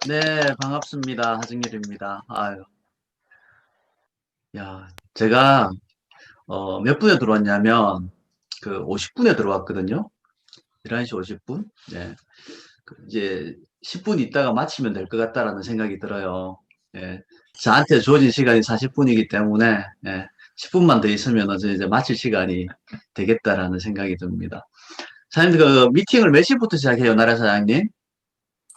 네, 반갑습니다. 하승길입니다. 아유, 야, 제가, 몇 분에 들어왔냐면, 그, 50분에 들어왔거든요. 11시 50분? 네. 이제, 10분 있다가 마치면 될 것 같다라는 생각이 들어요. 예. 저한테 주어진 시간이 40분이기 때문에, 예. 10분만 더 있으면 이제 마칠 시간이 되겠다라는 생각이 듭니다. 사장님, 그, 미팅을 몇 시부터 시작해요, 나라 사장님?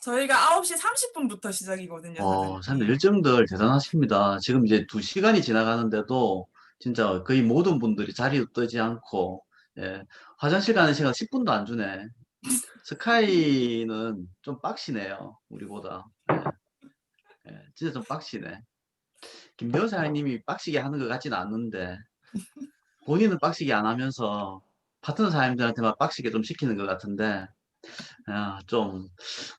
저희가 9시 30분부터 시작이거든요, 사람들 사장님. 일정들 대단하십니다. 지금 이제 2시간이 지나가는데도 진짜 거의 모든 분들이 자리도 뜨지 않고, 예, 화장실 가는 시간 10분도 안 주네. 스카이는 좀 빡시네요, 우리보다. 진짜 좀 빡시네. 김대호 사장님이 빡시게 하는 것 같지는 않는데, 본인은 빡시게 안 하면서 파트너 사장님들한테만 빡시게 좀 시키는 것 같은데, 좀,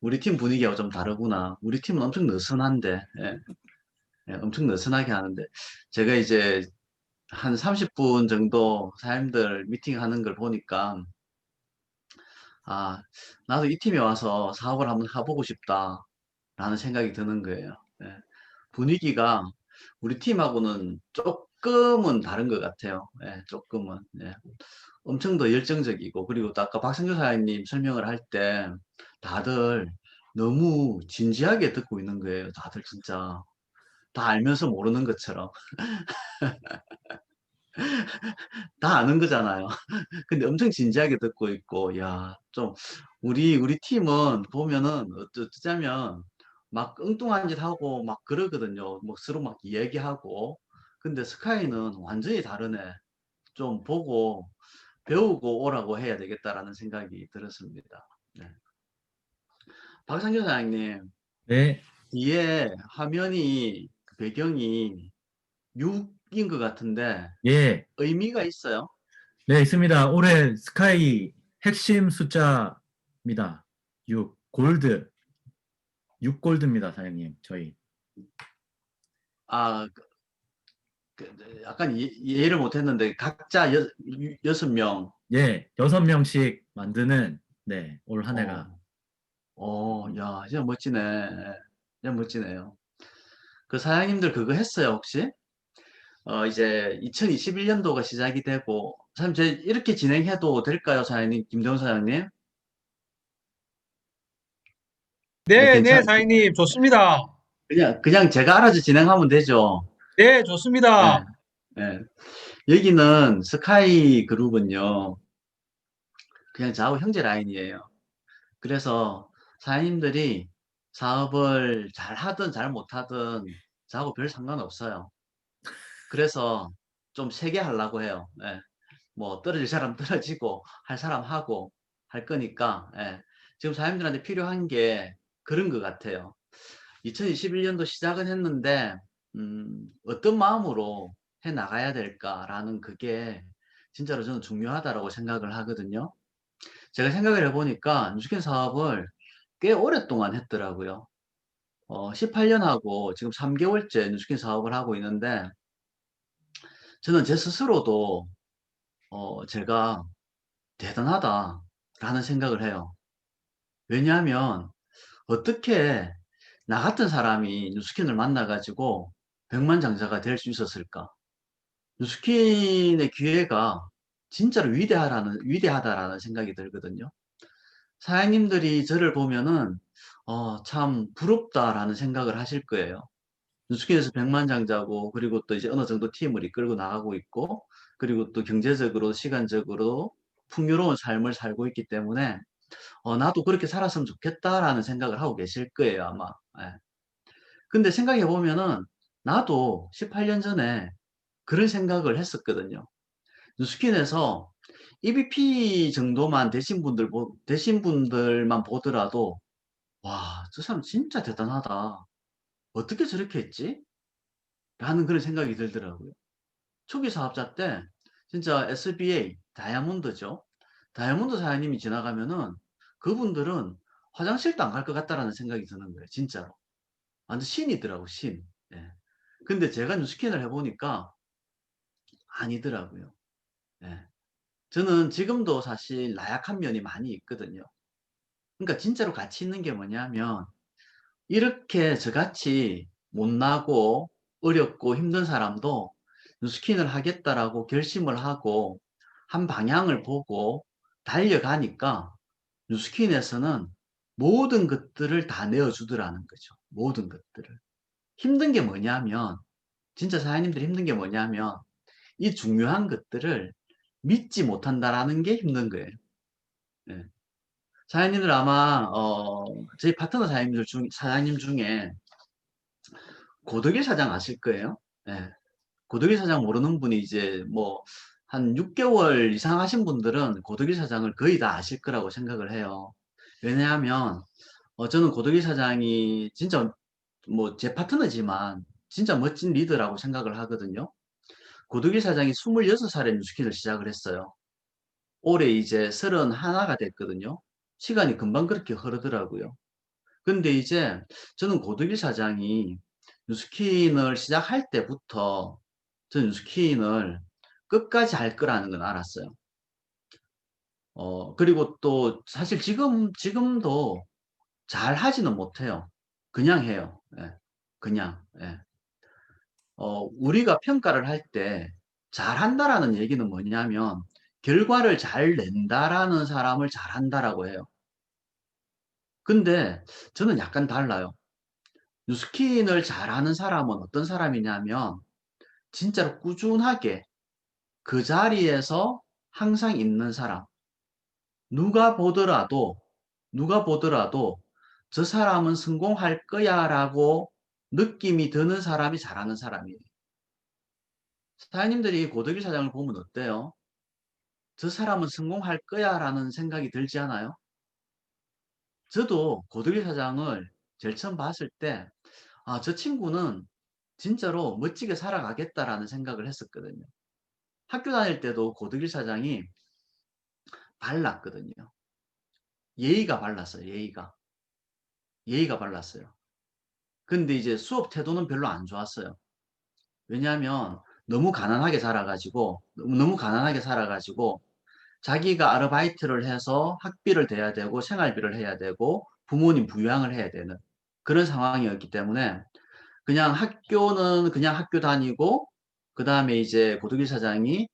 우리 팀 분위기하고 좀 다르구나. 우리 팀은 엄청 느슨한데, 엄청 느슨하게 하는데 제가 이제 한 30분 정도 사장님들 미팅하는 걸 보니까 아 나도 이 팀에 와서 사업을 한번 해보고 싶다라는 생각이 드는 거예요. 예. 분위기가 우리 팀하고는 조금은 다른 것 같아요. 조금은. 엄청 더 열정적이고 그리고 또 아까 박성규 사장님 설명을 할 때 다들 너무 진지하게 듣고 있는 거예요. 다들 진짜 다 알면서 모르는 것처럼. 다 아는 거잖아요. 근데 엄청 진지하게 듣고 있고, 야, 좀, 우리 팀은 보면은, 어쩌자면, 막 엉뚱한 짓 하고 막 그러거든요. 뭐 서로 막 얘기하고. 근데 스카이는 완전히 다르네. 좀 보고, 배우고 오라고 해야 되겠다라는 생각이 들었습니다. 네. 박상규 사장님, 네, 뒤에 화면이, 그 배경이 6인 것 같은데, 예, 의미가 있어요? 네, 있습니다. 올해 스카이 핵심 숫자입니다. 6, 골드, 6골드입니다, 사장님, 저희. 아, 약간 이해를 못했는데 각자 6명. 예, 6명씩 만드는, 네, 올 한 해가. 어, 야, 진짜 멋지네. 진짜 멋지네요. 그 사장님들 그거 했어요, 혹시? 이제 2021년도가 시작이 되고, 사장님, 제 이렇게 진행해도 될까요, 사장님? 김대훈 사장님? 네, 네, 네, 사장님, 좋습니다. 그냥 제가 알아서 진행하면 되죠. 네, 좋습니다. 네, 네. 여기는 스카이 그룹은요, 그냥 저하고 형제 라인이에요. 그래서 사장님들이 사업을 잘 하든 잘 못하든 저하고 별 상관없어요. 그래서 좀 세게 하려고 해요. 뭐 떨어질 사람 떨어지고 할 사람 하고 할 거니까 지금 사장님들한테 필요한 게 그런 것 같아요. 2021년도 시작은 했는데 어떤 마음으로 해 나가야 될까라는 그게 진짜로 저는 중요하다라고 생각을 하거든요. 제가 생각을 해보니까 뉴스캔 사업을 꽤 오랫동안 했더라고요. 18년 하고 지금 3개월째 뉴스킨 사업을 하고 있는데 저는 제 스스로도 제가 대단하다라는 생각을 해요. 왜냐하면 어떻게 나 같은 사람이 뉴스킨을 만나가지고 백만장자가 될 수 있었을까? 뉴스킨의 기회가 진짜로 위대하다라는 생각이 들거든요. 사장님들이 저를 보면은 참 부럽다라는 생각을 하실 거예요. 뉴스킨에서 백만장자고 그리고 또 이제 어느 정도 팀을 이끌고 나가고 있고 그리고 또 경제적으로 시간적으로 풍요로운 삶을 살고 있기 때문에 나도 그렇게 살았으면 좋겠다라는 생각을 하고 계실 거예요 아마. 예. 근데 생각해 보면은 나도 18년 전에 그런 생각을 했었거든요. 뉴스킨에서 EVP 정도만 되신 분들만 보더라도 와, 저 사람 진짜 대단하다. 어떻게 저렇게 했지? 라는 그런 생각이 들더라고요. 초기 사업자 때 진짜 SBA 다이아몬드죠. 다이아몬드 사장님이 지나가면은 그분들은 화장실도 안 갈 것 같다라는 생각이 드는 거예요. 진짜로. 완전 신이더라고, 신. 예. 근데 제가 뉴스킨을 해보니까 아니더라고요. 예. 저는 지금도 사실 나약한 면이 많이 있거든요. 그러니까 진짜로 가치 있는 게 뭐냐면 이렇게 저같이 못나고 어렵고 힘든 사람도 뉴스킨을 하겠다라고 결심을 하고 한 방향을 보고 달려가니까 뉴스킨에서는 모든 것들을 다 내어주더라는 거죠. 모든 것들을. 힘든 게 뭐냐면, 진짜 사장님들이 힘든 게 뭐냐면, 이 중요한 것들을 믿지 못한다라는 게 힘든 거예요. 예. 사장님들 아마, 저희 파트너 사장님 중에 고덕일 사장 아실 거예요. 예. 고덕일 사장 모르는 분이 이제 뭐, 한 6개월 이상 하신 분들은 고덕일 사장을 거의 다 아실 거라고 생각을 해요. 왜냐하면, 저는 고덕일 사장이 진짜 뭐 제 파트너지만 진짜 멋진 리더라고 생각을 하거든요. 고덕일 사장이 26살에 뉴스킨을 시작을 했어요. 올해 이제 31가 됐거든요. 시간이 금방 그렇게 흐르더라고요. 근데 이제 저는 고덕일 사장이 뉴스킨을 시작할 때부터 저는 뉴스킨을 끝까지 할 거라는 건 알았어요. 그리고 또 사실 지금도 잘 하지는 못해요. 그냥 해요. 예, 그냥. 예. 우리가 평가를 할 때 잘한다라는 얘기는 뭐냐면 결과를 잘 낸다라는 사람을 잘한다라고 해요. 근데 저는 약간 달라요. 뉴스킨을 잘하는 사람은 어떤 사람이냐면 진짜로 꾸준하게 그 자리에서 항상 있는 사람. 누가 보더라도 누가 보더라도 저 사람은 성공할 거야라고 느낌이 드는 사람이 잘하는 사람이에요. 사장님들이 고덕일 사장을 보면 어때요? 저 사람은 성공할 거야라는 생각이 들지 않아요? 저도 고덕일 사장을 제일 처음 봤을 때, 아, 저 친구는 진짜로 멋지게 살아가겠다라는 생각을 했었거든요. 학교 다닐 때도 고덕일 사장이 발랐거든요. 예의가 발랐어요, 예의가. 예의가 발랐어요. 근데 이제 수업 태도는 별로 안 좋았어요. 왜냐하면 너무 가난하게 살아가지고, 자기가 아르바이트를 해서 학비를 대야 되고, 생활비를 해야 되고, 부모님 부양을 해야 되는 그런 상황이었기 때문에, 그냥 학교는 그냥 학교 다니고, 그 다음에 이제 고등교 사장이,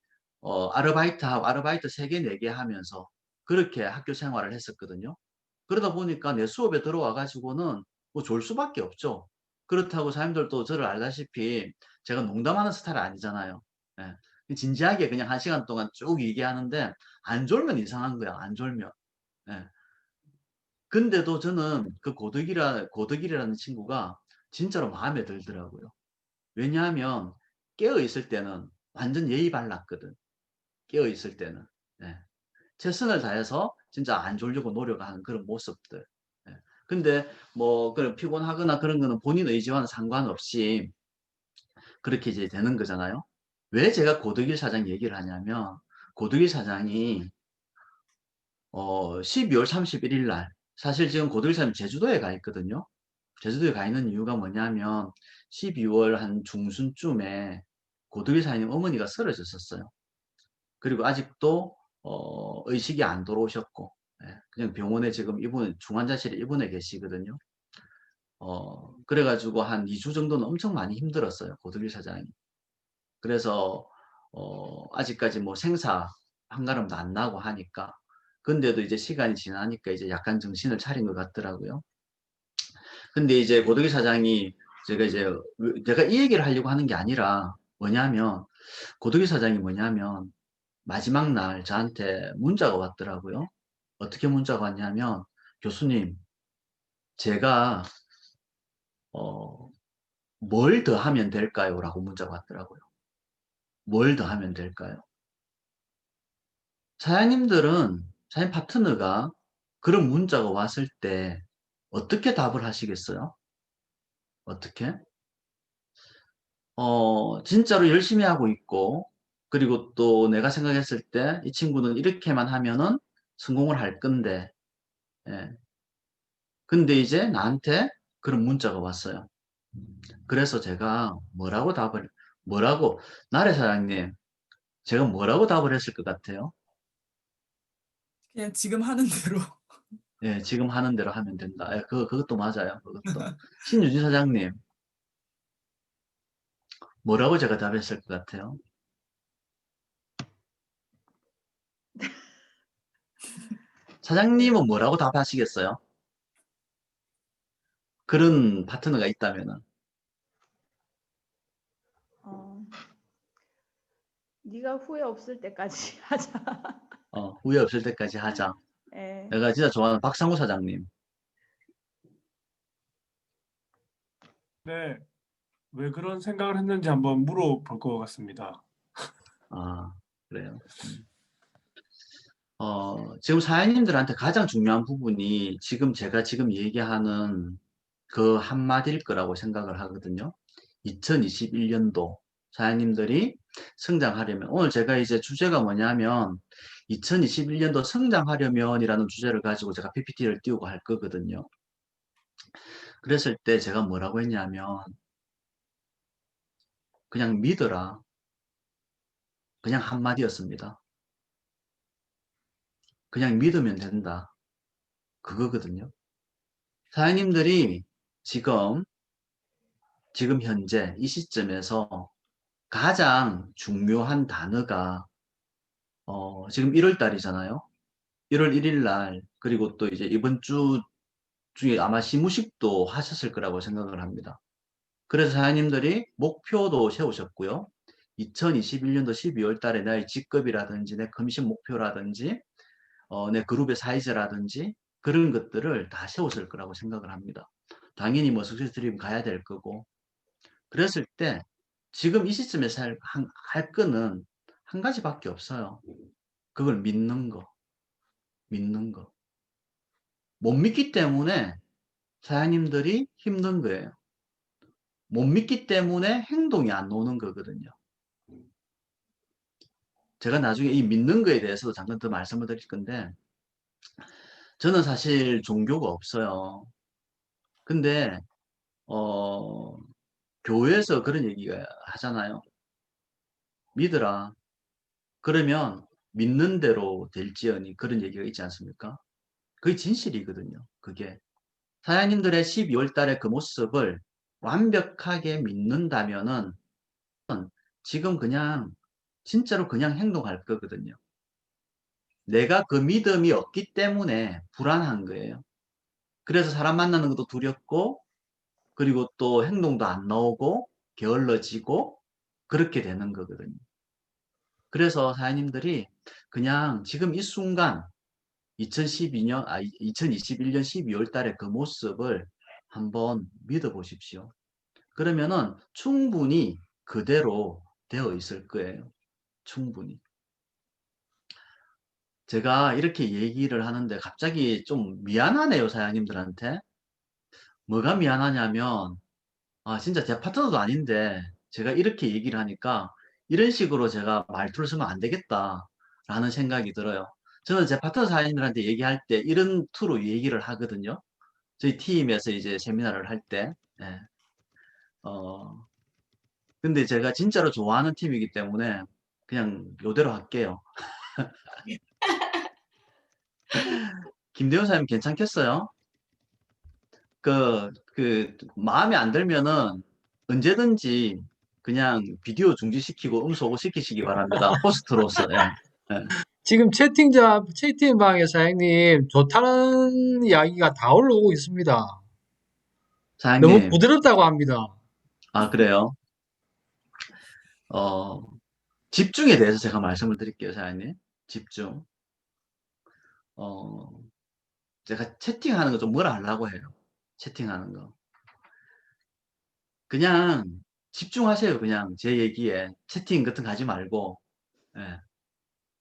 아르바이트하고, 아르바이트 3개, 4개 하면서, 그렇게 학교 생활을 했었거든요. 그러다 보니까 내 수업에 들어와가지고는 뭐 졸 수밖에 없죠. 그렇다고 사람들도 저를 알다시피 제가 농담하는 스타일 아니잖아요. 예. 진지하게 그냥 1시간 동안 쭉 얘기하는데 안 졸면 이상한 거야. 안 졸면. 예. 근데도 저는 그 고덕일이라는 친구가 진짜로 마음에 들더라고요. 왜냐하면 깨어 있을 때는 완전 예의 발랐거든. 깨어 있을 때는. 예. 최선을 다해서 진짜 안 졸려고 노력하는 그런 모습들. 예. 근데 뭐 그런 피곤하거나 그런 거는 본인 의지와는 상관없이 그렇게 이제 되는 거잖아요. 왜 제가 고덕일 사장 얘기를 하냐면 고덕일 사장이 12월 31일 날 사실 지금 고덕일 사장이 제주도에 가 있거든요. 제주도에 가 있는 이유가 뭐냐면 12월 한 중순쯤에 고덕일 사장님 어머니가 쓰러졌었어요. 그리고 아직도 의식이 안 돌아오셨고, 예, 그냥 병원에 지금 중환자실에 입원해 계시거든요. 그래가지고 한 2주 정도는 엄청 많이 힘들었어요, 고덕일 사장이. 그래서 아직까지 뭐 생사 한 걸음도 안 나고 하니까, 근데도 이제 시간이 지나니까 이제 약간 정신을 차린 것 같더라고요. 근데 이제 고덕일 사장이 제가 이 얘기를 하려고 하는 게 아니라 뭐냐면 고덕일 사장이 뭐냐면 마지막 날 저한테 문자가 왔더라고요. 어떻게 문자가 왔냐면, 교수님, 제가, 뭘 더 하면 될까요? 라고 문자가 왔더라고요. 뭘 더 하면 될까요? 사장님 파트너가 그런 문자가 왔을 때 어떻게 답을 하시겠어요? 어떻게? 진짜로 열심히 하고 있고, 그리고 또 내가 생각했을 때 이 친구는 이렇게만 하면은 성공을 할 건데, 예. 근데 이제 나한테 그런 문자가 왔어요. 그래서 제가 뭐라고, 나래 사장님, 제가 뭐라고 답을 했을 것 같아요? 그냥 지금 하는 대로. 예, 지금 하는 대로 하면 된다. 예, 그것도 맞아요. 그것도. 신유진 사장님, 뭐라고 제가 답했을 것 같아요? 사장님은 뭐라고 답하시겠어요? 그런 파트너가 있다면은. 어, 네가 후회 없을 때까지 하자. 후회 없을 때까지 하자. 예. 내가 진짜 좋아하는 박상우 사장님. 네, 왜 그런 생각을 했는지 한번 물어볼 것 같습니다. 아, 그래요. 지금 사장님들한테 가장 중요한 부분이 제가 지금 얘기하는 그 한마디일 거라고 생각을 하거든요. 2021년도 사장님들이 성장하려면, 오늘 제가 이제 주제가 뭐냐면, 2021년도 성장하려면이라는 주제를 가지고 제가 PPT를 띄우고 할 거거든요. 그랬을 때 제가 뭐라고 했냐면, 그냥 믿어라. 그냥 한마디였습니다. 그냥 믿으면 된다. 그거거든요. 사장님들이 지금 현재 이 시점에서 가장 중요한 단어가, 지금 1월 달이잖아요. 1월 1일 날, 그리고 또 이제 이번 주 중에 아마 시무식도 하셨을 거라고 생각을 합니다. 그래서 사장님들이 목표도 세우셨고요. 2021년도 12월 달에 나의 직급이라든지 내 커미션 목표라든지 내 그룹의 사이즈라든지 그런 것들을 다 세웠을 거라고 생각을 합니다. 당연히 뭐 석세스 드림 가야 될 거고. 그랬을 때 지금 이 시점에서 할 거는 한 가지밖에 없어요. 그걸 믿는 거. 믿는 거. 못 믿기 때문에 사장님들이 힘든 거예요. 못 믿기 때문에 행동이 안 나오는 거거든요. 제가 나중에 이 믿는 거에 대해서도 잠깐 더 말씀을 드릴 건데, 저는 사실 종교가 없어요. 근데, 교회에서 그런 얘기가 하잖아요. 믿으라. 그러면 믿는 대로 될지어니 그런 얘기가 있지 않습니까? 그게 진실이거든요. 그게. 사장님들의 12월 달에 그 모습을 완벽하게 믿는다면은 지금 그냥 진짜로 그냥 행동할 거거든요. 내가 그 믿음이 없기 때문에 불안한 거예요. 그래서 사람 만나는 것도 두렵고, 그리고 또 행동도 안 나오고, 게을러지고, 그렇게 되는 거거든요. 그래서 사장님들이 그냥 지금 이 순간 2021년 12월 달에 그 모습을 한번 믿어보십시오. 그러면은 충분히 그대로 되어 있을 거예요. 충분히. 제가 이렇게 얘기를 하는데 갑자기 좀 미안하네요, 사장님들한테. 뭐가 미안하냐면, 진짜 제 파트너도 아닌데, 제가 이렇게 얘기를 하니까, 이런 식으로 제가 말투를 쓰면 안 되겠다라는 생각이 들어요. 저는 제 파트너 사장님들한테 얘기할 때 이런 투로 얘기를 하거든요. 저희 팀에서 이제 세미나를 할 때. 예. 어, 근데 제가 진짜로 좋아하는 팀이기 때문에 그냥 요대로 할게요. 김대훈 사장님 괜찮겠어요? 마음에 안 들면은 언제든지 그냥 비디오 중지시키고 음소거 시키시기 바랍니다. 호스트로서. 예. 예. 지금 채팅방에 사장님 좋다는 이야기가 다 올라오고 있습니다. 너무 사장님, 부드럽다고 합니다. 그래요? 어, 집중에 대해서 제가 말씀을 드릴게요, 사장님. 집중. 어, 제가 채팅하는 거 좀 뭐라 하려고 해요. 채팅하는 거. 그냥 집중하세요. 그냥 제 얘기에. 채팅 같은 거 하지 말고. 예.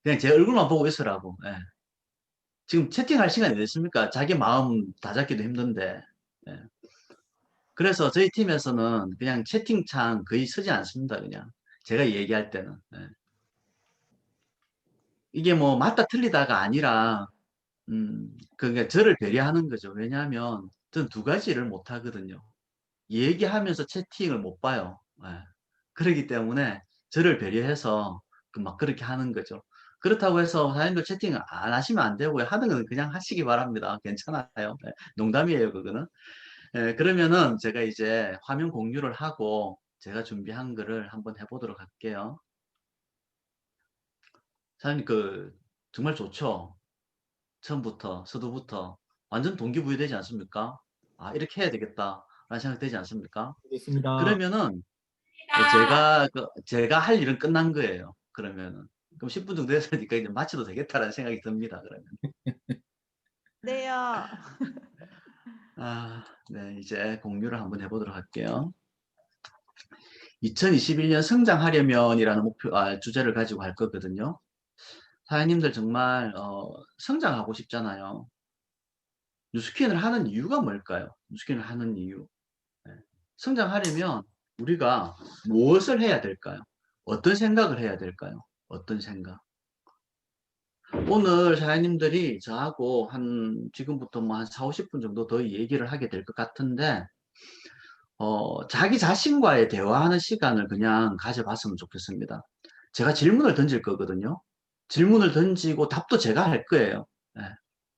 그냥 제 얼굴만 보고 있으라고. 예. 지금 채팅할 시간이 됐습니까? 자기 마음 다잡기도 힘든데. 예. 그래서 저희 팀에서는 그냥 채팅창 거의 쓰지 않습니다. 그냥. 제가 얘기할 때는. 예. 이게 뭐 맞다 틀리다가 아니라, 그러니까 저를 배려하는 거죠. 왜냐하면 저는 두 가지를 못 하거든요. 얘기하면서 채팅을 못 봐요. 예. 그렇기 때문에 저를 배려해서 막 그렇게 하는 거죠. 그렇다고 해서 사장님들 채팅 안 하시면 안 되고요. 하는 건 그냥 하시기 바랍니다. 괜찮아요. 네, 농담이에요, 그거는. 예, 그러면은 제가 이제 화면 공유를 하고 제가 준비한 거를 한번 해보도록 할게요. 사장님, 정말 좋죠? 처음부터, 서두부터 완전 동기부여되지 않습니까? 아, 이렇게 해야 되겠다. 라는 생각 되지 않습니까? 알겠습니다. 그러면은 제가 할 일은 끝난 거예요. 그러면은. 그럼 10분 정도 됐으니까 이제 마쳐도 되겠다라는 생각이 듭니다. 그러면. 네요. 아, 네, 이제 공유를 한번 해보도록 할게요. 2021년 성장하려면이라는 주제를 가지고 할 거거든요. 사장님들 정말, 성장하고 싶잖아요. 뉴스킨을 하는 이유가 뭘까요? 뉴스킨을 하는 이유. 네. 성장하려면 우리가 무엇을 해야 될까요? 어떤 생각을 해야 될까요? 어떤 생각? 오늘 사장님들이 저하고 지금부터 뭐 한 4, 50분 정도 더 얘기를 하게 될 것 같은데, 자기 자신과의 대화하는 시간을 그냥 가져봤으면 좋겠습니다. 제가 질문을 던질 거거든요. 질문을 던지고 답도 제가 할 거예요. 예,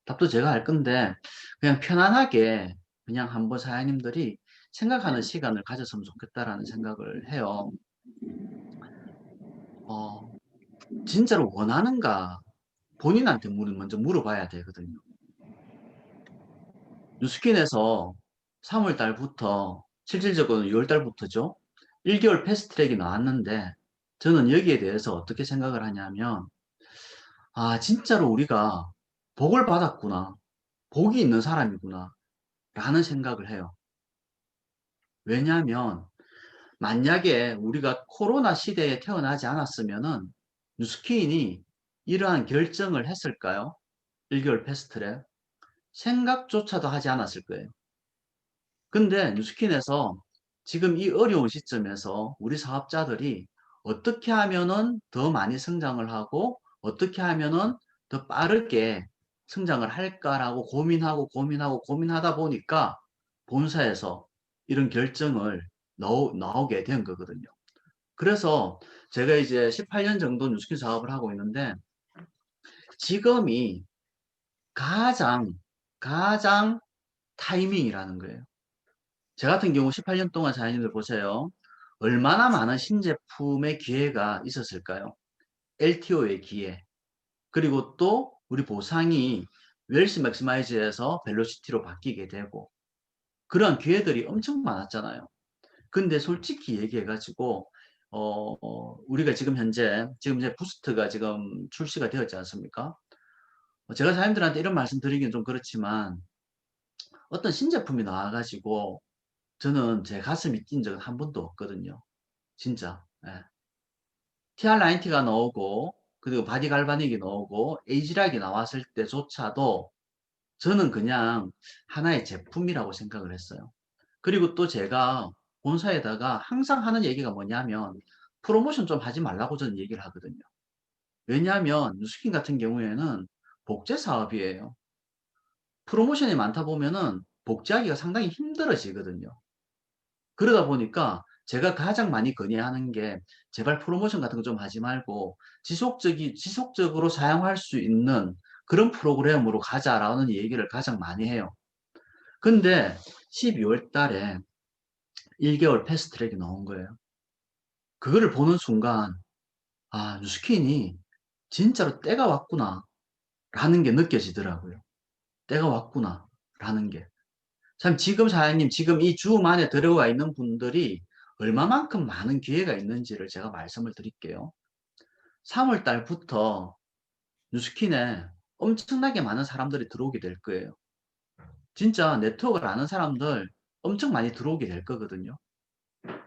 답도 제가 할 건데, 그냥 편안하게 그냥 한번 사장님들이 생각하는 시간을 가졌으면 좋겠다라는 생각을 해요. 진짜로 원하는가? 본인한테 먼저 물어봐야 되거든요. 뉴스킨에서 3월 달부터, 실질적으로 6월 달부터죠. 1개월 패스트트랙이 나왔는데, 저는 여기에 대해서 어떻게 생각을 하냐면, 아, 진짜로 우리가 복을 받았구나. 복이 있는 사람이구나. 라는 생각을 해요. 왜냐하면, 만약에 우리가 코로나 시대에 태어나지 않았으면은, 뉴스킨이 이러한 결정을 했을까요? 1개월 패스트트랙. 생각조차도 하지 않았을 거예요. 근데 뉴스킨에서 지금 이 어려운 시점에서 우리 사업자들이 어떻게 하면은 더 많이 성장을 하고 어떻게 하면은 더 빠르게 성장을 할까라고 고민하다 보니까 본사에서 이런 결정을 나오게 된 거거든요. 그래서 제가 이제 18년 정도 뉴스킨 사업을 하고 있는데 지금이 가장 타이밍이라는 거예요. 저 같은 경우 18년 동안 사장님들 보세요. 얼마나 많은 신제품의 기회가 있었을까요? LTO의 기회. 그리고 또 우리 보상이 웰스 맥시마이즈에서 벨로시티로 바뀌게 되고 그런 기회들이 엄청 많았잖아요. 근데 솔직히 얘기해가지고 우리가 지금 이제 부스트가 지금 출시가 되었지 않습니까? 제가 사장님들한테 이런 말씀 드리기는 좀 그렇지만 어떤 신제품이 나와가지고 저는 제 가슴이 뛴 적은 한 번도 없거든요. 진짜. 예. TR90가 나오고 그리고 바디 갈바닉이 나오고 에이지락이 나왔을 때조차도 저는 그냥 하나의 제품이라고 생각을 했어요. 그리고 또 제가 본사에다가 항상 하는 얘기가 뭐냐면 프로모션 좀 하지 말라고 저는 얘기를 하거든요. 왜냐하면 뉴스킨 같은 경우에는 복제 사업이에요. 프로모션이 많다 보면은 복제하기가 상당히 힘들어지거든요. 그러다 보니까 제가 가장 많이 건의하는 게 제발 프로모션 같은 거 좀 하지 말고 지속적으로 사용할 수 있는 그런 프로그램으로 가자라는 얘기를 가장 많이 해요. 근데 12월 달에 1개월 패스트트랙이 나온 거예요. 그거를 보는 순간 아, 뉴스킨이 진짜로 때가 왔구나 라는 게 느껴지더라고요. 때가 왔구나 라는 게. 참 지금 사장님 지금 이 줌 안에 들어가 있는 분들이 얼마만큼 많은 기회가 있는지를 제가 말씀을 드릴게요. 3월 달부터 뉴스킨에 엄청나게 많은 사람들이 들어오게 될 거예요. 진짜 네트워크를 아는 사람들 엄청 많이 들어오게 될 거거든요.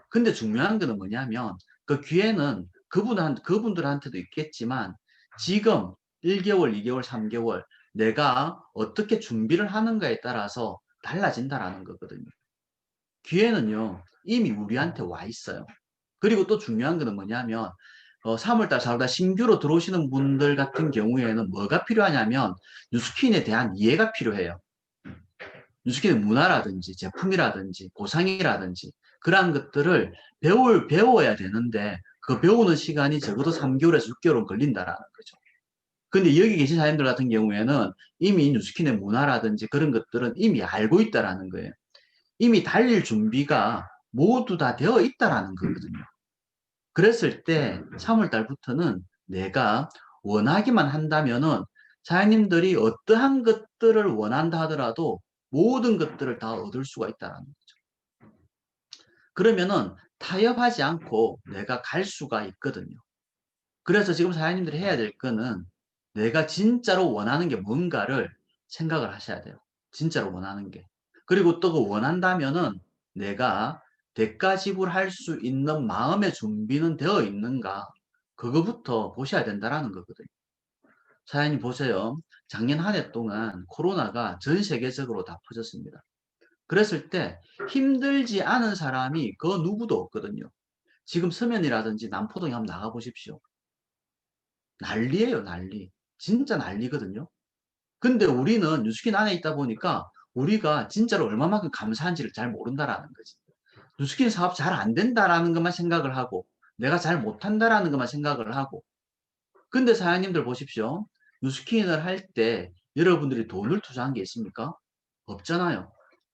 근데 중요한 거는 뭐냐면 그 기회는 그분들한테도 있겠지만 지금 1개월, 2개월, 3개월 내가 어떻게 준비를 하는가에 따라서 달라진다라는 거거든요. 기회는요, 이미 우리한테 와 있어요. 그리고 또 중요한 거는 뭐냐면, 3월달, 4월달 신규로 들어오시는 분들 같은 경우에는 뭐가 필요하냐면, 뉴스킨에 대한 이해가 필요해요. 뉴스킨의 문화라든지, 제품이라든지, 보상이라든지, 그러한 것들을 배워야 되는데, 그 배우는 시간이 적어도 3개월에서 6개월은 걸린다라는 거죠. 근데 여기 계신 사람들 같은 경우에는 이미 뉴스킨의 문화라든지 그런 것들은 이미 알고 있다라는 거예요. 이미 달릴 준비가 모두 다 되어 있다라는 거거든요. 그랬을 때 3월 달부터는 내가 원하기만 한다면은 사장님들이 어떠한 것들을 원한다 하더라도 모든 것들을 다 얻을 수가 있다라는 거죠. 그러면은 타협하지 않고 내가 갈 수가 있거든요. 그래서 지금 사장님들이 해야 될 거는 내가 진짜로 원하는 게 뭔가를 생각을 하셔야 돼요. 진짜로 원하는 게. 그리고 또 그 원한다면은 내가 대가 지불할 수 있는 마음의 준비는 되어 있는가? 그거부터 보셔야 된다라는 거거든요. 사장님 보세요. 작년 한 해 동안 코로나가 전 세계적으로 다 퍼졌습니다. 그랬을 때 힘들지 않은 사람이 그 누구도 없거든요. 지금 서면이라든지 남포동에 한번 나가보십시오. 난리예요, 난리. 진짜 난리거든요. 근데 우리는 뉴스킨 안에 있다 보니까 우리가 진짜로 얼마만큼 감사한지를 잘 모른다라는 거지. 뉴스킨 사업 잘 안 된다라는 것만 생각을 하고 내가 잘 못한다라는 것만 생각을 하고 근데 사장님들 보십시오. 뉴스킨을 할 때 여러분들이 돈을 투자한 게 있습니까? 없잖아요.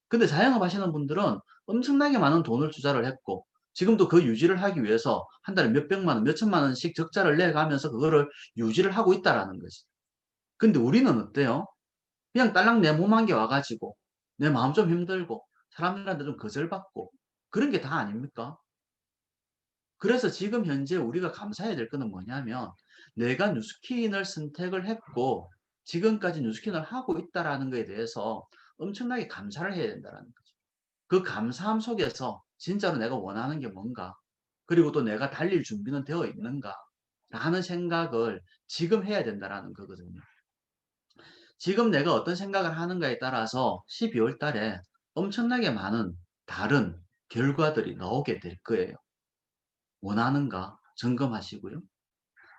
근데 자영업 하시는 분들은 엄청나게 많은 돈을 투자를 했고 지금도 그 유지를 하기 위해서 한 달에 몇백만 원, 몇천만 원씩 적자를 내가면서 그거를 유지를 하고 있다라는 거지. 근데 우리는 어때요? 그냥 딸랑 내 몸 한 개 와가지고 내 마음 좀 힘들고 사람들한테 좀 거절받고 그런 게 다 아닙니까? 그래서 지금 현재 우리가 감사해야 될 거는 뭐냐면 내가 뉴스킨을 선택을 했고 지금까지 뉴스킨을 하고 있다라는 것에 대해서 엄청나게 감사를 해야 된다는 거죠. 그 감사함 속에서 진짜로 내가 원하는 게 뭔가 그리고 또 내가 달릴 준비는 되어 있는가 라는 생각을 지금 해야 된다는 거거든요. 지금 내가 어떤 생각을 하는가에 따라서 12월 달에 엄청나게 많은 다른 결과들이 나오게 될 거예요. 원하는가 점검하시고요.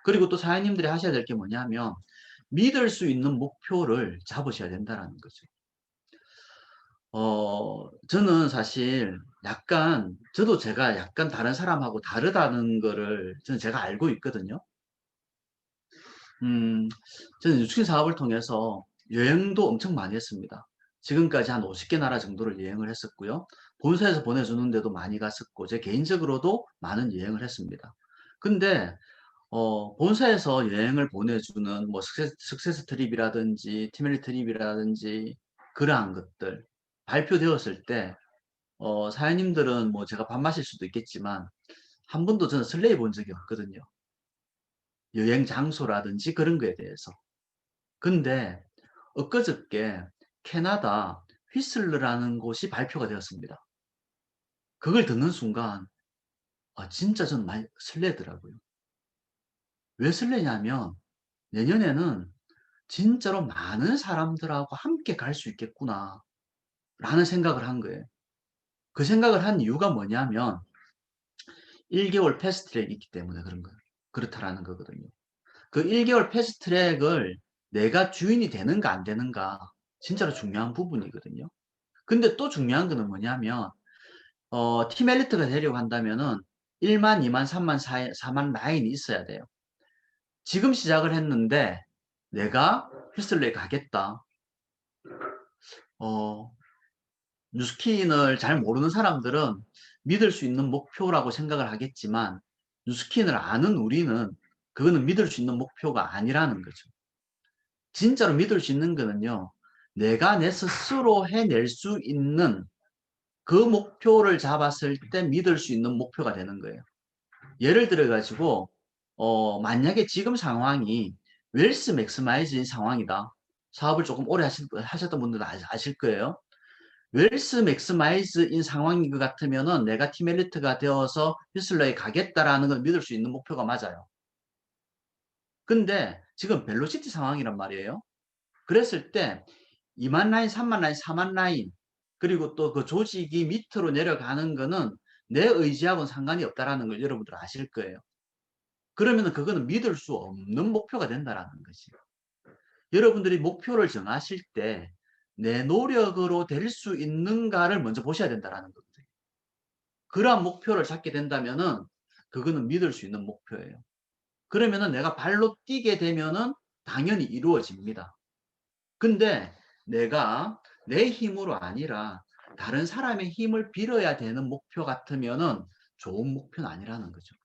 그리고 또 사장님들이 하셔야 될 게 뭐냐면 믿을 수 있는 목표를 잡으셔야 된다는 거죠. 저는 사실 약간 저도 제가 약간 다른 사람하고 다르다는 거를 저는 제가 알고 있거든요. 저는 뉴스킨 사업을 통해서 여행도 엄청 많이 했습니다. 지금까지 한 50개 나라 정도를 여행을 했었고요. 본사에서 보내주는 데도 많이 갔었고, 제 개인적으로도 많은 여행을 했습니다. 근데, 본사에서 여행을 보내주는 뭐 석세스 트립이라든지, 티멜리 트립이라든지, 그러한 것들, 발표되었을 때, 사장님들은 뭐 제가 밥 마실 수도 있겠지만, 한 번도 저는 설레해 본 적이 없거든요. 여행 장소라든지 그런 거에 대해서. 근데 엊그저께 캐나다 휘슬러라는 곳이 발표가 되었습니다. 그걸 듣는 순간 진짜 저는 많이 설레더라고요. 왜 설레냐면 내년에는 진짜로 많은 사람들하고 함께 갈 수 있겠구나 라는 생각을 한 거예요. 그 생각을 한 이유가 뭐냐면 1개월 패스트트랙이 있기 때문에 그런 거예요. 그렇다라는 거거든요. 그 1개월 패스트트랙을 내가 주인이 되는가 안 되는가 진짜로 중요한 부분이거든요. 근데 또 중요한 거는 뭐냐면 팀 엘리트가 되려고 한다면은 1만, 2만, 3만, 4만 라인이 있어야 돼요. 지금 시작을 했는데 내가 휘슬러에 가겠다. 뉴스킨을 잘 모르는 사람들은 믿을 수 있는 목표라고 생각을 하겠지만 뉴스킨을 아는 우리는 그거는 믿을 수 있는 목표가 아니라는 거죠. 진짜로 믿을 수 있는 거는요. 내가 내 스스로 해낼 수 있는 그 목표를 잡았을 때 믿을 수 있는 목표가 되는 거예요. 예를 들어 가지고 만약에 지금 상황이 웰스 맥스마이즈인 상황이다. 사업을 조금 오래 하셨던 분들은 아실 거예요. 웰스 맥스마이즈인 상황인 것 같으면은 내가 팀 엘리트가 되어서 휘슬러에 가겠다라는 걸 믿을 수 있는 목표가 맞아요. 근데 지금 벨로시티 상황이란 말이에요. 그랬을 때 2만 라인, 3만 라인, 4만 라인 그리고 또 그 조직이 밑으로 내려가는 거는 내 의지하고는 상관이 없다라는 걸 여러분들 아실 거예요. 그러면 그거는 믿을 수 없는 목표가 된다라는 거지. 여러분들이 목표를 정하실 때 내 노력으로 될 수 있는가를 먼저 보셔야 된다라는 거거든요. 그러한 목표를 잡게 된다면은 그거는 믿을 수 있는 목표예요. 그러면은 내가 발로 뛰게 되면은 당연히 이루어집니다. 근데 내가 내 힘으로 아니라 다른 사람의 힘을 빌어야 되는 목표 같으면은 좋은 목표는 아니라는 거죠.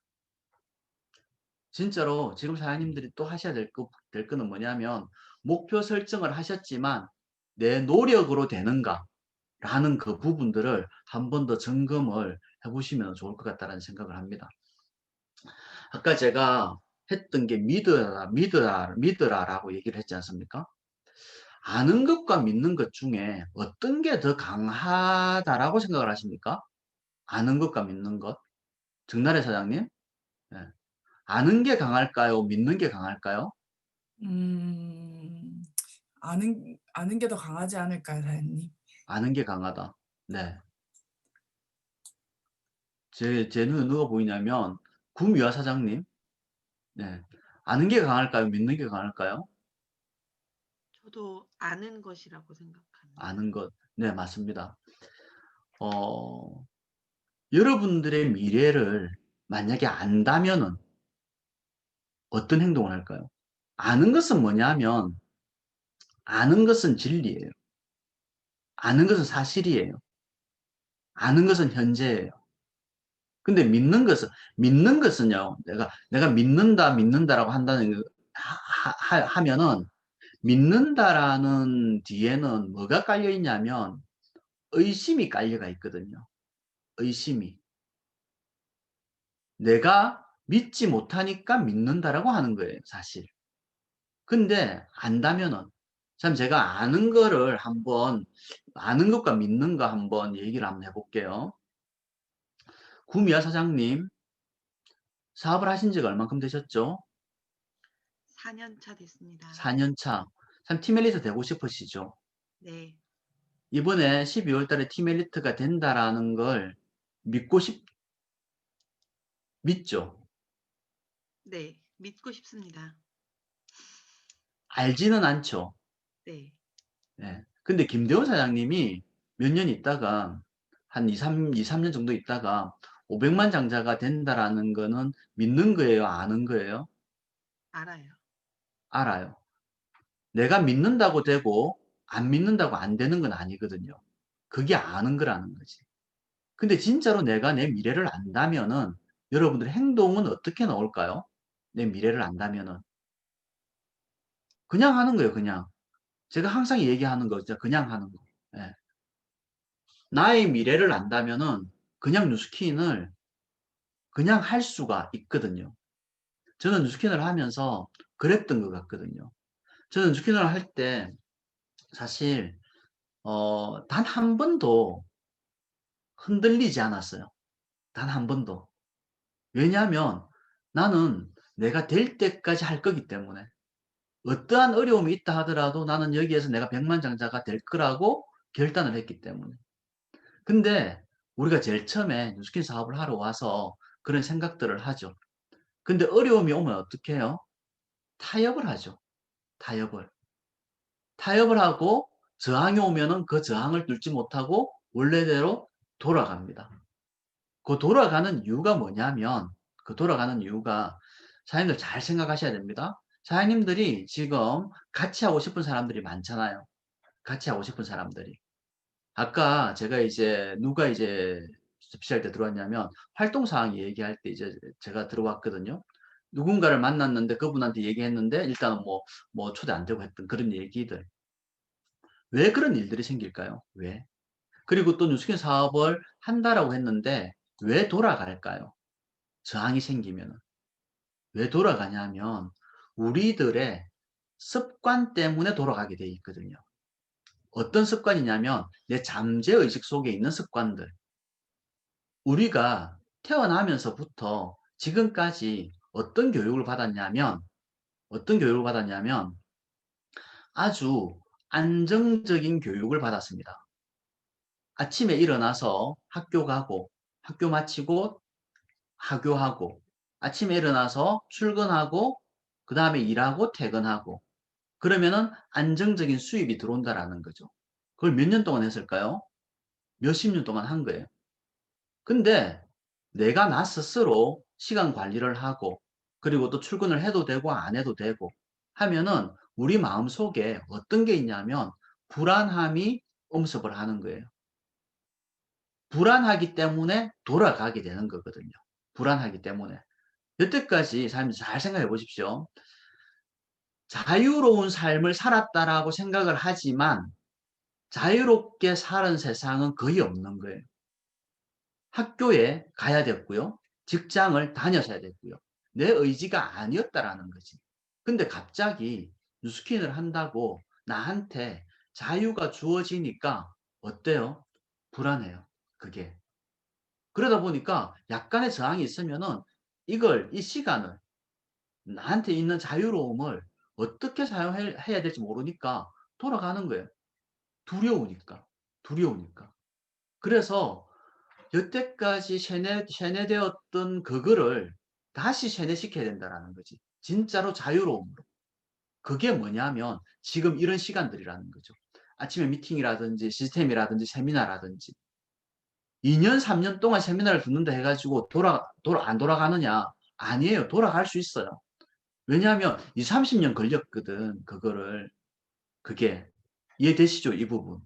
진짜로 지금 사장님들이 또 하셔야 될 거는 뭐냐면 목표 설정을 하셨지만 내 노력으로 되는가 라는 그 부분들을 한 번 더 점검을 해보시면 좋을 것 같다는 생각을 합니다. 아까 제가 했던 게 믿으라라고 얘기를 했지 않습니까? 아는 것과 믿는 것 중에 어떤 게 더 강하다라고 생각을 하십니까? 아는 것과 믿는 것. 정나래 사장님? 네. 아는 게 강할까요? 믿는 게 강할까요? 음, 아는 게 더 강하지 않을까요, 사장님? 아는 게 강하다. 네. 제 눈에 누가 보이냐면 구미화 사장님. 네. 아는 게 강할까요? 믿는 게 강할까요? 저도 아는 것이라고 생각합니다. 아는 것. 네, 맞습니다. 여러분들의 미래를 만약에 안다면은 어떤 행동을 할까요? 아는 것은 뭐냐면, 아는 것은 진리예요. 아는 것은 사실이에요. 아는 것은 현재예요. 근데 믿는 것은요, 내가 믿는다라고 한다는, 하면은, 믿는다라는 뒤에는 뭐가 깔려 있냐면, 의심이 깔려가 있거든요. 의심이. 내가 믿지 못하니까 믿는다라고 하는 거예요, 사실. 근데 안다면은 참 제가 아는 거를 한번 아는 것과 믿는 거 한번 얘기를 한번 해볼게요. 구미아 사장님 사업을 하신 지가 얼만큼 되셨죠? 4년 차 됐습니다. 4년 차. 참 팀엘리트 되고 싶으시죠? 네, 이번에 12월 달에 팀엘리트가 된다라는 걸 믿죠? 네, 믿고 싶습니다. 알지는 않죠? 네, 네. 근데 김대원 사장님이 몇 년 있다가 한 2, 3년 정도 있다가 500만 장자가 된다라는 거는 믿는 거예요? 아는 거예요? 알아요. 알아요. 내가 믿는다고 되고 안 믿는다고 안 되는 건 아니거든요. 그게 아는 거라는 거지. 근데 진짜로 내가 내 미래를 안다면은 여러분들의 행동은 어떻게 나올까요? 내 미래를 안다면은. 그냥 하는 거예요, 그냥. 제가 항상 얘기하는 거, 진짜 그냥 하는 거. 예. 나의 미래를 안다면은 그냥 뉴스킨을 그냥 할 수가 있거든요. 저는 뉴스킨을 하면서 그랬던 것 같거든요. 저는 뉴스킨을 할 때 사실 단 한 번도 흔들리지 않았어요. 단 한 번도. 왜냐하면 나는 내가 될 때까지 할 거기 때문에 어떠한 어려움이 있다 하더라도 나는 여기에서 내가 백만장자가 될 거라고 결단을 했기 때문에. 근데 우리가 제일 처음에 뉴스킨 사업을 하러 와서 그런 생각들을 하죠. 근데 어려움이 오면 어떻게 해요? 타협을 하죠. 타협을. 타협을 하고 저항이 오면은 그 저항을 뚫지 못하고 원래대로 돌아갑니다. 그 돌아가는 이유가 뭐냐면 그 돌아가는 이유가 사장님들 잘 생각하셔야 됩니다. 사장님들이 지금 같이 하고 싶은 사람들이 많잖아요. 같이 하고 싶은 사람들이. 아까 제가 이제 누가 이제 접시할 때 들어왔냐면 활동사항 얘기할 때 이제 제가 들어왔거든요. 누군가를 만났는데 그분한테 얘기했는데 일단은 뭐 초대 안 되고 했던 그런 얘기들. 왜 그런 일들이 생길까요? 왜? 그리고 또 뉴스킨 사업을 한다라고 했는데 왜 돌아갈까요? 저항이 생기면. 왜 돌아가냐면 우리들의 습관 때문에 돌아가게 돼 있거든요. 어떤 습관이냐면 내 잠재의식 속에 있는 습관들. 우리가 태어나면서부터 지금까지 어떤 교육을 받았냐면 아주 안정적인 교육을 받았습니다. 아침에 일어나서 학교 가고 학교 마치고 하교하고 아침에 일어나서 출근하고 그 다음에 일하고 퇴근하고 그러면은 안정적인 수입이 들어온다라는 거죠. 그걸 몇 년 동안 했을까요? 몇십 년 동안 한 거예요. 근데 내가 나 스스로 시간 관리를 하고 그리고 또 출근을 해도 되고 안 해도 되고 하면은 우리 마음속에 어떤 게 있냐면 불안함이 엄습을 하는 거예요. 불안하기 때문에 돌아가게 되는 거거든요. 불안하기 때문에. 여태까지 삶을 잘 생각해 보십시오. 자유로운 삶을 살았다라고 생각을 하지만 자유롭게 사는 세상은 거의 없는 거예요. 학교에 가야 됐고요. 직장을 다녔어야 됐고요. 내 의지가 아니었다라는 거지. 근데 갑자기 뉴스킨을 한다고 나한테 자유가 주어지니까 어때요? 불안해요. 그게. 그러다 보니까 약간의 저항이 있으면은 이 시간을, 나한테 있는 자유로움을 어떻게 사용해야 될지 모르니까 돌아가는 거예요. 두려우니까. 두려우니까. 그래서 여태까지 세뇌되었던 그거를 다시 세뇌시켜야 된다는 거지. 진짜로 자유로움으로. 그게 뭐냐면 지금 이런 시간들이라는 거죠. 아침에 미팅이라든지 시스템이라든지 세미나라든지 2년, 3년 동안 세미나를 듣는다 해가지고 안 돌아가느냐? 아니에요. 돌아갈 수 있어요. 왜냐하면 2, 30년 걸렸거든. 그게. 이해되시죠? 이 부분.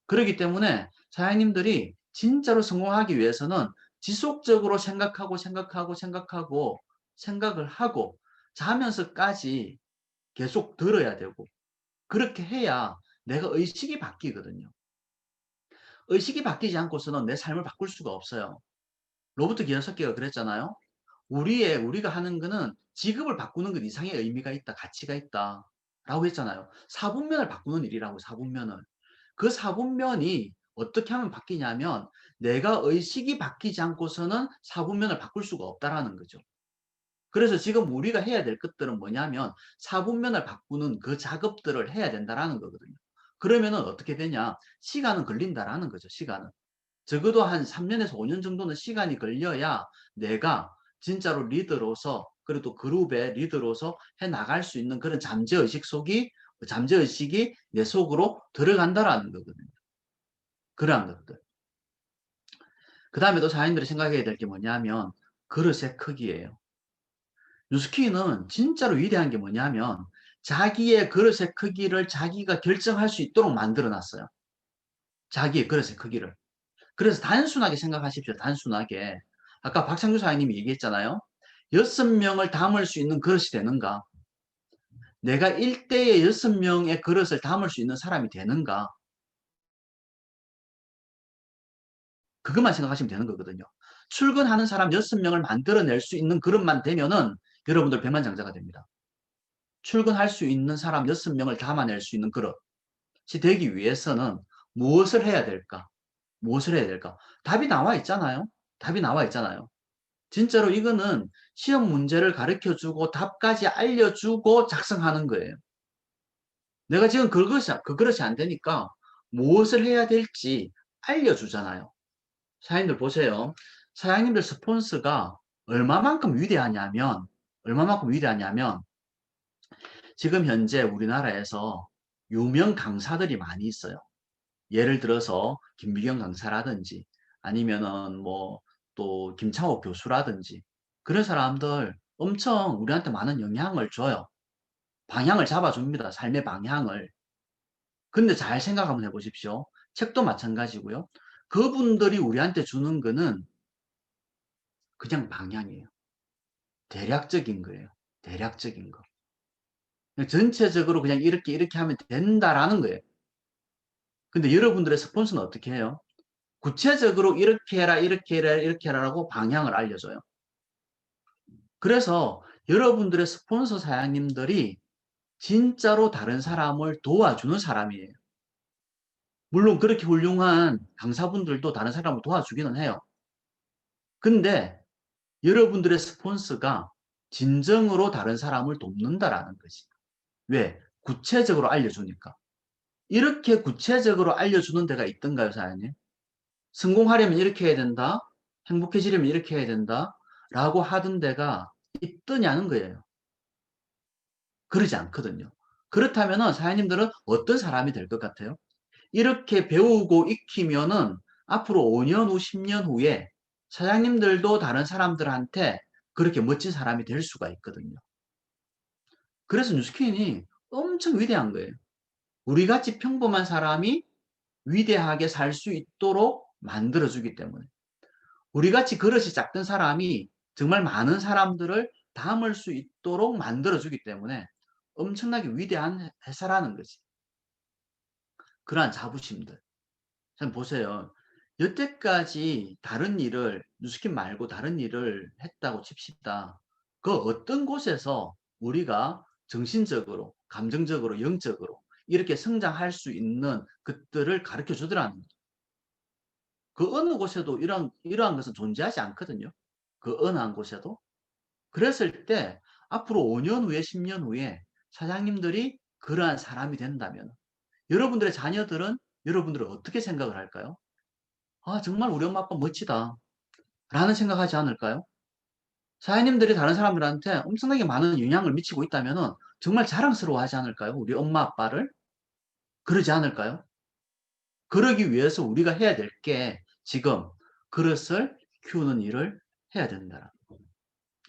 그렇기 때문에 사장님들이 진짜로 성공하기 위해서는 지속적으로 생각을 하고 자면서까지 계속 들어야 되고 그렇게 해야 내가 의식이 바뀌거든요. 의식이 바뀌지 않고서는 내 삶을 바꿀 수가 없어요. 로버트 기요사키가 그랬잖아요. 우리가 하는 거는 직업을 바꾸는 것 이상의 의미가 있다, 가치가 있다. 라고 했잖아요. 사분면을 바꾸는 일이라고, 사분면을. 그 사분면이 어떻게 하면 바뀌냐면 내가 의식이 바뀌지 않고서는 사분면을 바꿀 수가 없다라는 거죠. 그래서 지금 우리가 해야 될 것들은 뭐냐면 사분면을 바꾸는 그 작업들을 해야 된다라는 거거든요. 그러면은 어떻게 되냐? 시간은 걸린다라는 거죠, 시간은. 적어도 한 3년에서 5년 정도는 시간이 걸려야 내가 진짜로 리더로서 그래도 그룹의 리더로서 해 나갈 수 있는 그런 잠재의식이 내 속으로 들어간다라는 거거든요. 그러한 것들. 그 다음에 또 사람들이 생각해야 될 게 뭐냐면 그릇의 크기예요. 뉴스키는 진짜로 위대한 게 뭐냐면 자기의 그릇의 크기를 자기가 결정할 수 있도록 만들어 놨어요. 자기의 그릇의 크기를. 그래서 단순하게 생각하십시오. 단순하게. 아까 박창규 사장님이 얘기했잖아요. 6명을 담을 수 있는 그릇이 되는가? 내가 1대에 6명의 그릇을 담을 수 있는 사람이 되는가? 그것만 생각하시면 되는 거거든요. 출근하는 사람 6명을 만들어낼 수 있는 그릇만 되면은 여러분들 백만장자가 됩니다. 출근할 수 있는 사람 6명을 담아낼 수 있는 그릇이 되기 위해서는 무엇을 해야 될까? 무엇을 해야 될까? 답이 나와 있잖아요. 답이 나와 있잖아요. 진짜로 이거는 시험 문제를 가르쳐주고 답까지 알려주고 작성하는 거예요. 내가 지금 그것이 안 되니까 무엇을 해야 될지 알려주잖아요. 사장님들 보세요. 사장님들 스폰서가 얼마만큼 위대하냐면 지금 현재 우리나라에서 유명 강사들이 많이 있어요. 예를 들어서 김미경 강사라든지 아니면은 뭐 또 김창호 교수라든지 그런 사람들 엄청 우리한테 많은 영향을 줘요. 방향을 잡아줍니다. 삶의 방향을. 근데 잘 생각 한번 해보십시오. 책도 마찬가지고요. 그분들이 우리한테 주는 거는 그냥 방향이에요. 대략적인 거예요. 대략적인 거. 전체적으로 그냥 이렇게 하면 된다라는 거예요. 근데 여러분들의 스폰서는 어떻게 해요? 구체적으로 이렇게 해라, 이렇게 해라, 이렇게 해라라고 방향을 알려줘요. 그래서 여러분들의 스폰서 사장님들이 진짜로 다른 사람을 도와주는 사람이에요. 물론 그렇게 훌륭한 강사분들도 다른 사람을 도와주기는 해요. 근데 여러분들의 스폰서가 진정으로 다른 사람을 돕는다라는 거지. 왜? 구체적으로 알려주니까. 이렇게 구체적으로 알려주는 데가 있던가요, 사장님? 성공하려면 이렇게 해야 된다. 행복해지려면 이렇게 해야 된다. 라고 하던 데가 있더냐는 거예요. 그러지 않거든요. 그렇다면 사장님들은 어떤 사람이 될 것 같아요? 이렇게 배우고 익히면은 앞으로 5년 후, 10년 후에 사장님들도 다른 사람들한테 그렇게 멋진 사람이 될 수가 있거든요. 그래서 뉴스킨이 엄청 위대한 거예요. 우리같이 평범한 사람이 위대하게 살 수 있도록 만들어주기 때문에. 우리같이 그릇이 작던 사람이 정말 많은 사람들을 담을 수 있도록 만들어주기 때문에 엄청나게 위대한 회사라는 거지. 그러한 자부심들. 참 보세요. 여태까지 다른 일을, 뉴스킨 말고 다른 일을 했다고 칩시다. 그 어떤 곳에서 우리가 정신적으로, 감정적으로, 영적으로 이렇게 성장할 수 있는 것들을 가르쳐 주더라는 거죠. 그 어느 곳에도 이러한 것은 존재하지 않거든요. 그 어느 한 곳에도. 그랬을 때 앞으로 5년 후에 10년 후에 사장님들이 그러한 사람이 된다면 여러분들의 자녀들은 여러분들을 어떻게 생각을 할까요? 아, 정말 우리 엄마 아빠 멋지다 라는 생각하지 않을까요? 사장님들이 다른 사람들한테 엄청나게 많은 영향을 미치고 있다면 정말 자랑스러워하지 않을까요? 우리 엄마 아빠를? 그러지 않을까요? 그러기 위해서 우리가 해야 될 게 지금 그릇을 키우는 일을 해야 된다.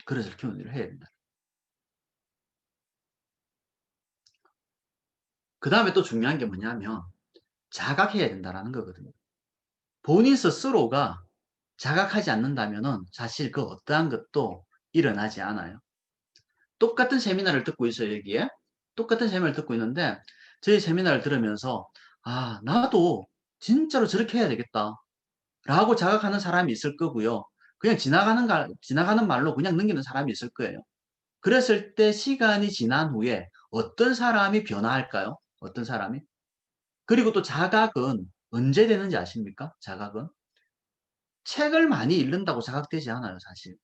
그릇을 키우는 일을 해야 된다. 그 다음에 또 중요한 게 뭐냐면 자각해야 된다는 거거든요. 본인 스스로가 자각하지 않는다면 사실 그 어떠한 것도 일어나지 않아요. 똑같은 세미나를 듣고 있어요, 여기에. 똑같은 세미나를 듣고 있는데 저희 세미나를 들으면서 아, 나도 진짜로 저렇게 해야 되겠다 라고 자각하는 사람이 있을 거고요. 그냥 지나가는 말로 그냥 넘기는 사람이 있을 거예요. 그랬을 때 시간이 지난 후에 어떤 사람이 변화할까요? 어떤 사람이? 그리고 또 자각은 언제 되는지 아십니까? 자각은? 책을 많이 읽는다고 자각되지 않아요, 사실.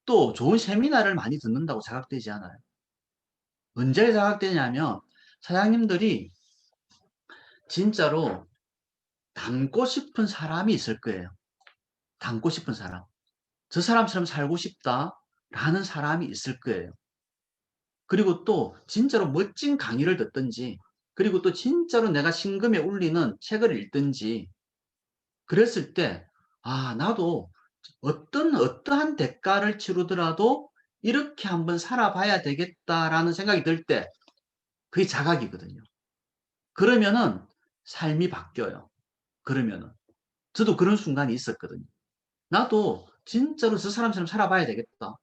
또 좋은 세미나를 많이 듣는다고 자각되지 않아요. 언제 자각되냐면 사장님들이 진짜로 닮고 싶은 사람이 있을 거예요. 닮고 싶은 사람. 저 사람처럼 살고 싶다라는 사람이 있을 거예요. 그리고 또 진짜로 멋진 강의를 듣든지 그리고 또 진짜로 내가 심금에 울리는 책을 읽든지 그랬을 때 아, 나도 어떠한 대가를 치르더라도 이렇게 한번 살아봐야 되겠다라는 생각이 들 때 그게 자각이거든요. 그러면은 삶이 바뀌어요. 그러면은. 저도 그런 순간이 있었거든요. 나도 진짜로 저 사람처럼 살아봐야 되겠다.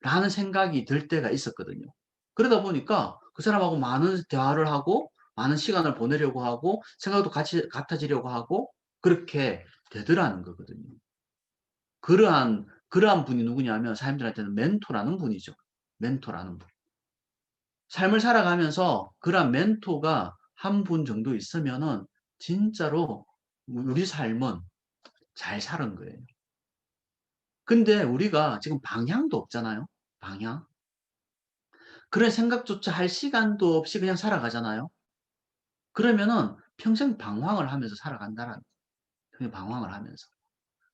라는 생각이 들 때가 있었거든요. 그러다 보니까 그 사람하고 많은 대화를 하고 많은 시간을 보내려고 하고 생각도 같이 같아지려고 하고 그렇게 되더라는 거거든요. 그러한 분이 누구냐면 사람들한테는 멘토라는 분이죠. 멘토라는 분. 삶을 살아가면서 그러한 멘토가 한 분 정도 있으면은 진짜로 우리 삶은 잘 사는 거예요. 근데 우리가 지금 방향도 없잖아요. 방향. 그런 생각조차 할 시간도 없이 그냥 살아가잖아요. 그러면은 평생 방황을 하면서 살아간다라는 거예요. 평생 방황을 하면서.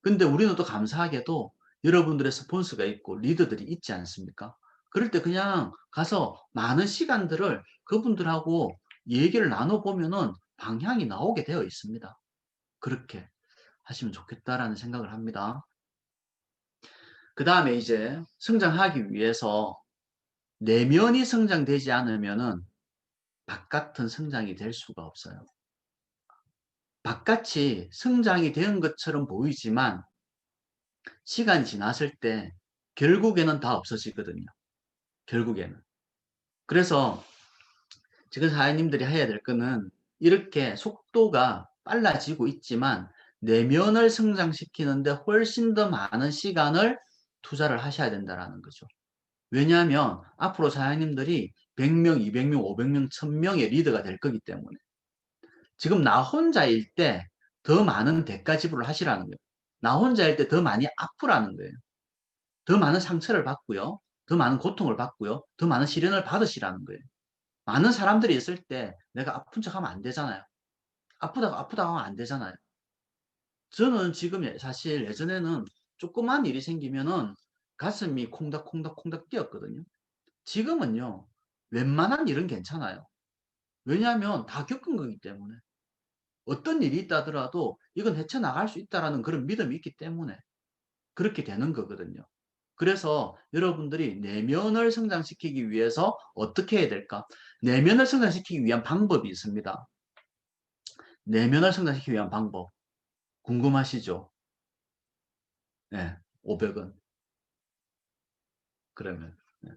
근데 우리는 또 감사하게도 여러분들의 스폰서가 있고 리더들이 있지 않습니까? 그럴 때 그냥 가서 많은 시간들을 그분들하고 얘기를 나눠보면은 방향이 나오게 되어 있습니다. 그렇게 하시면 좋겠다라는 생각을 합니다. 그 다음에 이제 성장하기 위해서 내면이 성장되지 않으면은 바깥은 성장이 될 수가 없어요. 바깥이 성장이 된 것처럼 보이지만 시간이 지났을 때 결국에는 다 없어지거든요. 결국에는. 그래서 지금 사장님들이 해야 될 거는 이렇게 속도가 빨라지고 있지만 내면을 성장시키는데 훨씬 더 많은 시간을 투자를 하셔야 된다는 거죠. 왜냐하면 앞으로 사장님들이 100명, 200명, 500명, 1000명의 리더가 될 거기 때문에 지금 나 혼자일 때 더 많은 대가 지불을 하시라는 거예요. 나 혼자일 때 더 많이 아프라는 거예요. 더 많은 상처를 받고요. 더 많은 고통을 받고요. 더 많은 시련을 받으시라는 거예요. 많은 사람들이 있을 때 내가 아픈 척 하면 안 되잖아요. 아프다고 하면 안 되잖아요. 저는 지금 사실 예전에는 조그만 일이 생기면은 가슴이 콩닥콩닥콩닥 뛰었거든요. 지금은요, 웬만한 일은 괜찮아요. 왜냐하면 다 겪은 거기 때문에. 어떤 일이 있다 하더라도 이건 헤쳐나갈 수 있다라는 그런 믿음이 있기 때문에 그렇게 되는 거거든요. 그래서 여러분들이 내면을 성장시키기 위해서 어떻게 해야 될까? 내면을 성장시키기 위한 방법이 있습니다. 내면을 성장시키기 위한 방법. 궁금하시죠? 네, 500원. 그러면. 네.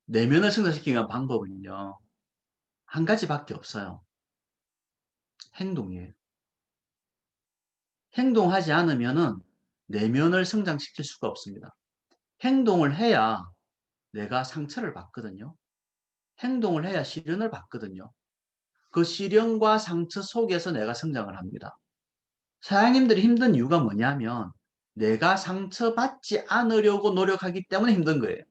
내면을 성장시키기 위한 방법은요, 한 가지밖에 없어요. 행동이에요. 행동하지 않으면은 내면을 성장시킬 수가 없습니다. 행동을 해야 내가 상처를 받거든요. 행동을 해야 시련을 받거든요. 그 시련과 상처 속에서 내가 성장을 합니다. 사장님들이 힘든 이유가 뭐냐면 내가 상처받지 않으려고 노력하기 때문에 힘든 거예요.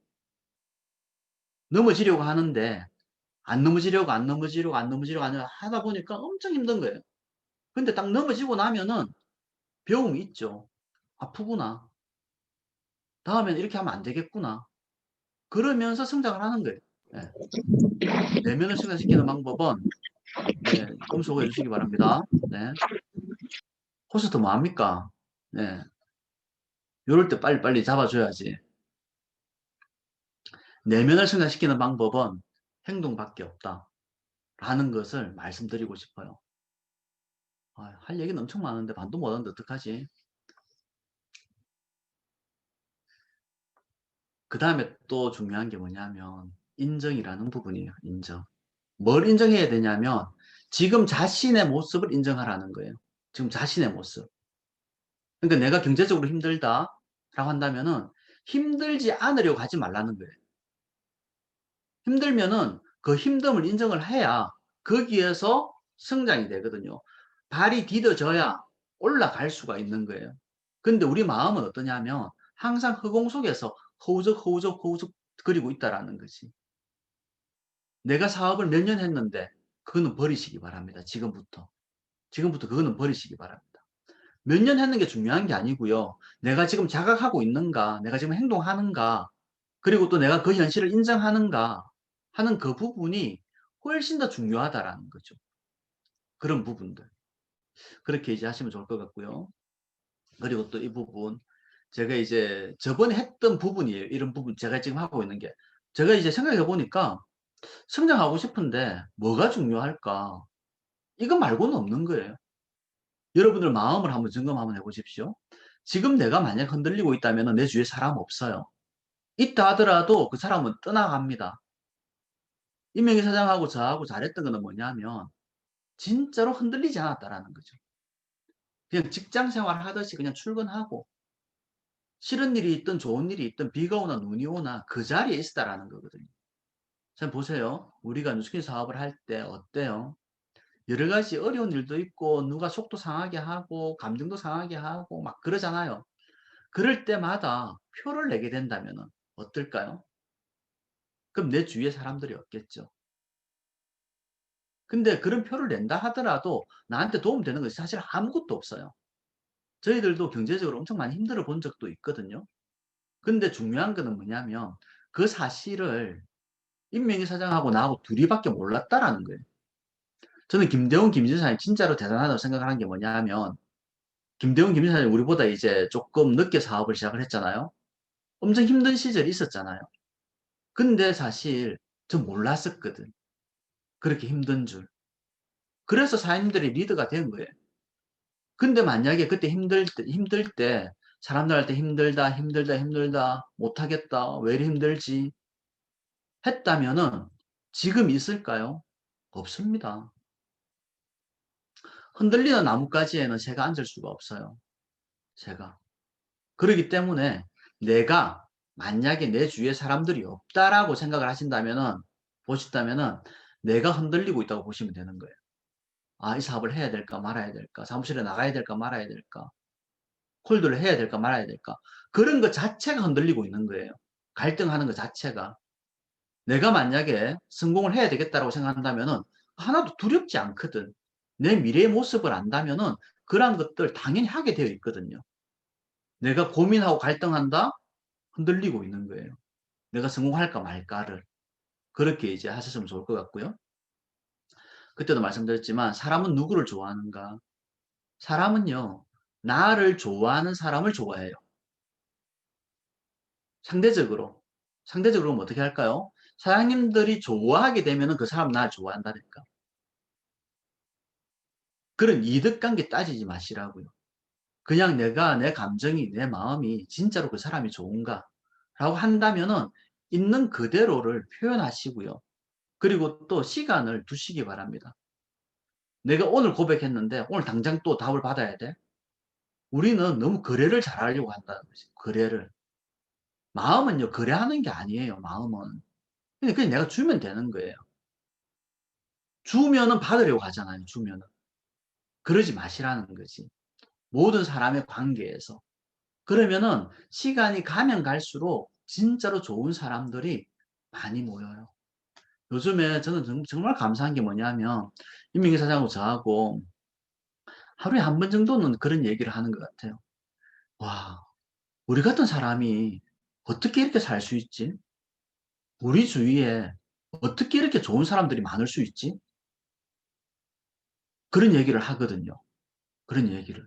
넘어지려고 하는데 안 넘어지려고 하다 보니까 엄청 힘든 거예요. 근데 딱 넘어지고 나면은 배움이 있죠. 아프구나. 다음엔 이렇게 하면 안 되겠구나. 그러면서 성장을 하는 거예요. 네. 내면을 성장시키는 방법은 네, 음소거 해주시기 바랍니다. 네. 호스트 뭐합니까? 네. 요럴 때 빨리빨리 잡아줘야지. 내면을 성장시키는 방법은 행동밖에 없다. 라는 것을 말씀드리고 싶어요. 할 얘기는 엄청 많은데 반도 못하는데 어떡하지? 그 다음에 또 중요한 게 뭐냐면 인정이라는 부분이에요. 인정. 뭘 인정해야 되냐면 지금 자신의 모습을 인정하라는 거예요. 지금 자신의 모습. 그러니까 내가 경제적으로 힘들다 라고 한다면은 힘들지 않으려고 하지 말라는 거예요. 힘들면은 그 힘듦을 인정을 해야 거기에서 성장이 되거든요. 발이 디뎌져야 올라갈 수가 있는 거예요. 근데 우리 마음은 어떠냐면 항상 허공 속에서 허우적 거리고 있다라는 거지. 내가 사업을 몇 년 했는데 그거는 버리시기 바랍니다. 지금부터. 지금부터 그거는 버리시기 바랍니다. 몇 년 했는 게 중요한 게 아니고요. 내가 지금 자각하고 있는가, 내가 지금 행동하는가, 그리고 또 내가 그 현실을 인정하는가 하는 그 부분이 훨씬 더 중요하다라는 거죠. 그런 부분들. 그렇게 이제 하시면 좋을 것 같고요. 그리고 또 이 부분, 제가 이제 저번에 했던 부분이에요. 이런 부분 제가 지금 하고 있는 게. 제가 이제 생각해 보니까 성장하고 싶은데 뭐가 중요할까? 이거 말고는 없는 거예요. 여러분들 마음을 한번 점검 한번 해보십시오. 지금 내가 만약 흔들리고 있다면 내 주위에 사람 없어요. 있다 하더라도 그 사람은 떠나갑니다. 임명희 사장하고 저하고 잘했던 거는 뭐냐면 진짜로 흔들리지 않았다라는 거죠. 그냥 직장 생활 하듯이 그냥 출근하고 싫은 일이 있든 좋은 일이 있든 비가 오나 눈이 오나 그 자리에 있다라는 거거든요. 자, 보세요. 우리가 뉴스킨 사업을 할 때 어때요? 여러 가지 어려운 일도 있고 누가 속도 상하게 하고 감정도 상하게 하고 막 그러잖아요. 그럴 때마다 표를 내게 된다면 어떨까요? 그럼 내 주위에 사람들이 없겠죠. 근데 그런 표를 낸다 하더라도 나한테 도움되는 것이 사실 아무것도 없어요. 저희들도 경제적으로 엄청 많이 힘들어 본 적도 있거든요. 근데 중요한 거는 뭐냐면 그 사실을 임명희 사장하고 나하고 둘이밖에 몰랐다라는 거예요. 저는 김대웅, 김진 사장이 진짜로 대단하다고 생각하는 게 뭐냐면 김대웅, 김진 사장이 우리보다 이제 조금 늦게 사업을 시작을 했잖아요. 엄청 힘든 시절이 있었잖아요. 근데 사실 저 몰랐었거든. 그렇게 힘든 줄. 그래서 사장님들이 리더가 된 거예요. 근데 만약에 그때 힘들 때 사람들한테 힘들다, 못하겠다, 왜 이리 힘들지 했다면은 지금 있을까요? 없습니다. 흔들리는 나뭇가지에는 새가 앉을 수가 없어요. 새가. 그렇기 때문에 내가 만약에 내 주위에 사람들이 없다라고 생각을 하신다면은 보신다면은 내가 흔들리고 있다고 보시면 되는 거예요. 아, 이 사업을 해야 될까 말아야 될까? 사무실에 나가야 될까 말아야 될까? 콜드를 해야 될까 말아야 될까? 그런 것 자체가 흔들리고 있는 거예요. 갈등하는 것 자체가. 내가 만약에 성공을 해야 되겠다라고 생각한다면은 하나도 두렵지 않거든. 내 미래의 모습을 안다면은 그러한 것들 당연히 하게 되어 있거든요. 내가 고민하고 갈등한다? 흔들리고 있는 거예요. 내가 성공할까 말까를. 그렇게 이제 하셨으면 좋을 것 같고요. 그때도 말씀드렸지만 사람은 누구를 좋아하는가? 사람은요, 나를 좋아하는 사람을 좋아해요. 상대적으로. 상대적으로 그럼 어떻게 할까요? 사장님들이 좋아하게 되면은 그 사람 날 좋아한다니까. 그런 이득 관계 따지지 마시라고요. 그냥 내가 내 감정이, 내 마음이 진짜로 그 사람이 좋은가? 라고 한다면은 있는 그대로를 표현하시고요. 그리고 또 시간을 두시기 바랍니다. 내가 오늘 고백했는데 오늘 당장 또 답을 받아야 돼? 우리는 너무 거래를 잘하려고 한다는 거지. 거래를. 마음은요, 거래하는 게 아니에요, 마음은. 그냥 내가 주면 되는 거예요. 주면은 받으려고 하잖아요, 주면은. 그러지 마시라는 거지. 모든 사람의 관계에서. 그러면은 시간이 가면 갈수록 진짜로 좋은 사람들이 많이 모여요. 요즘에 저는 정말 감사한 게 뭐냐면, 임민기 사장하고 저하고 하루에 한 번 정도는 그런 얘기를 하는 것 같아요. 와, 우리 같은 사람이 어떻게 이렇게 살 수 있지? 우리 주위에 어떻게 이렇게 좋은 사람들이 많을 수 있지? 그런 얘기를 하거든요. 그런 얘기를.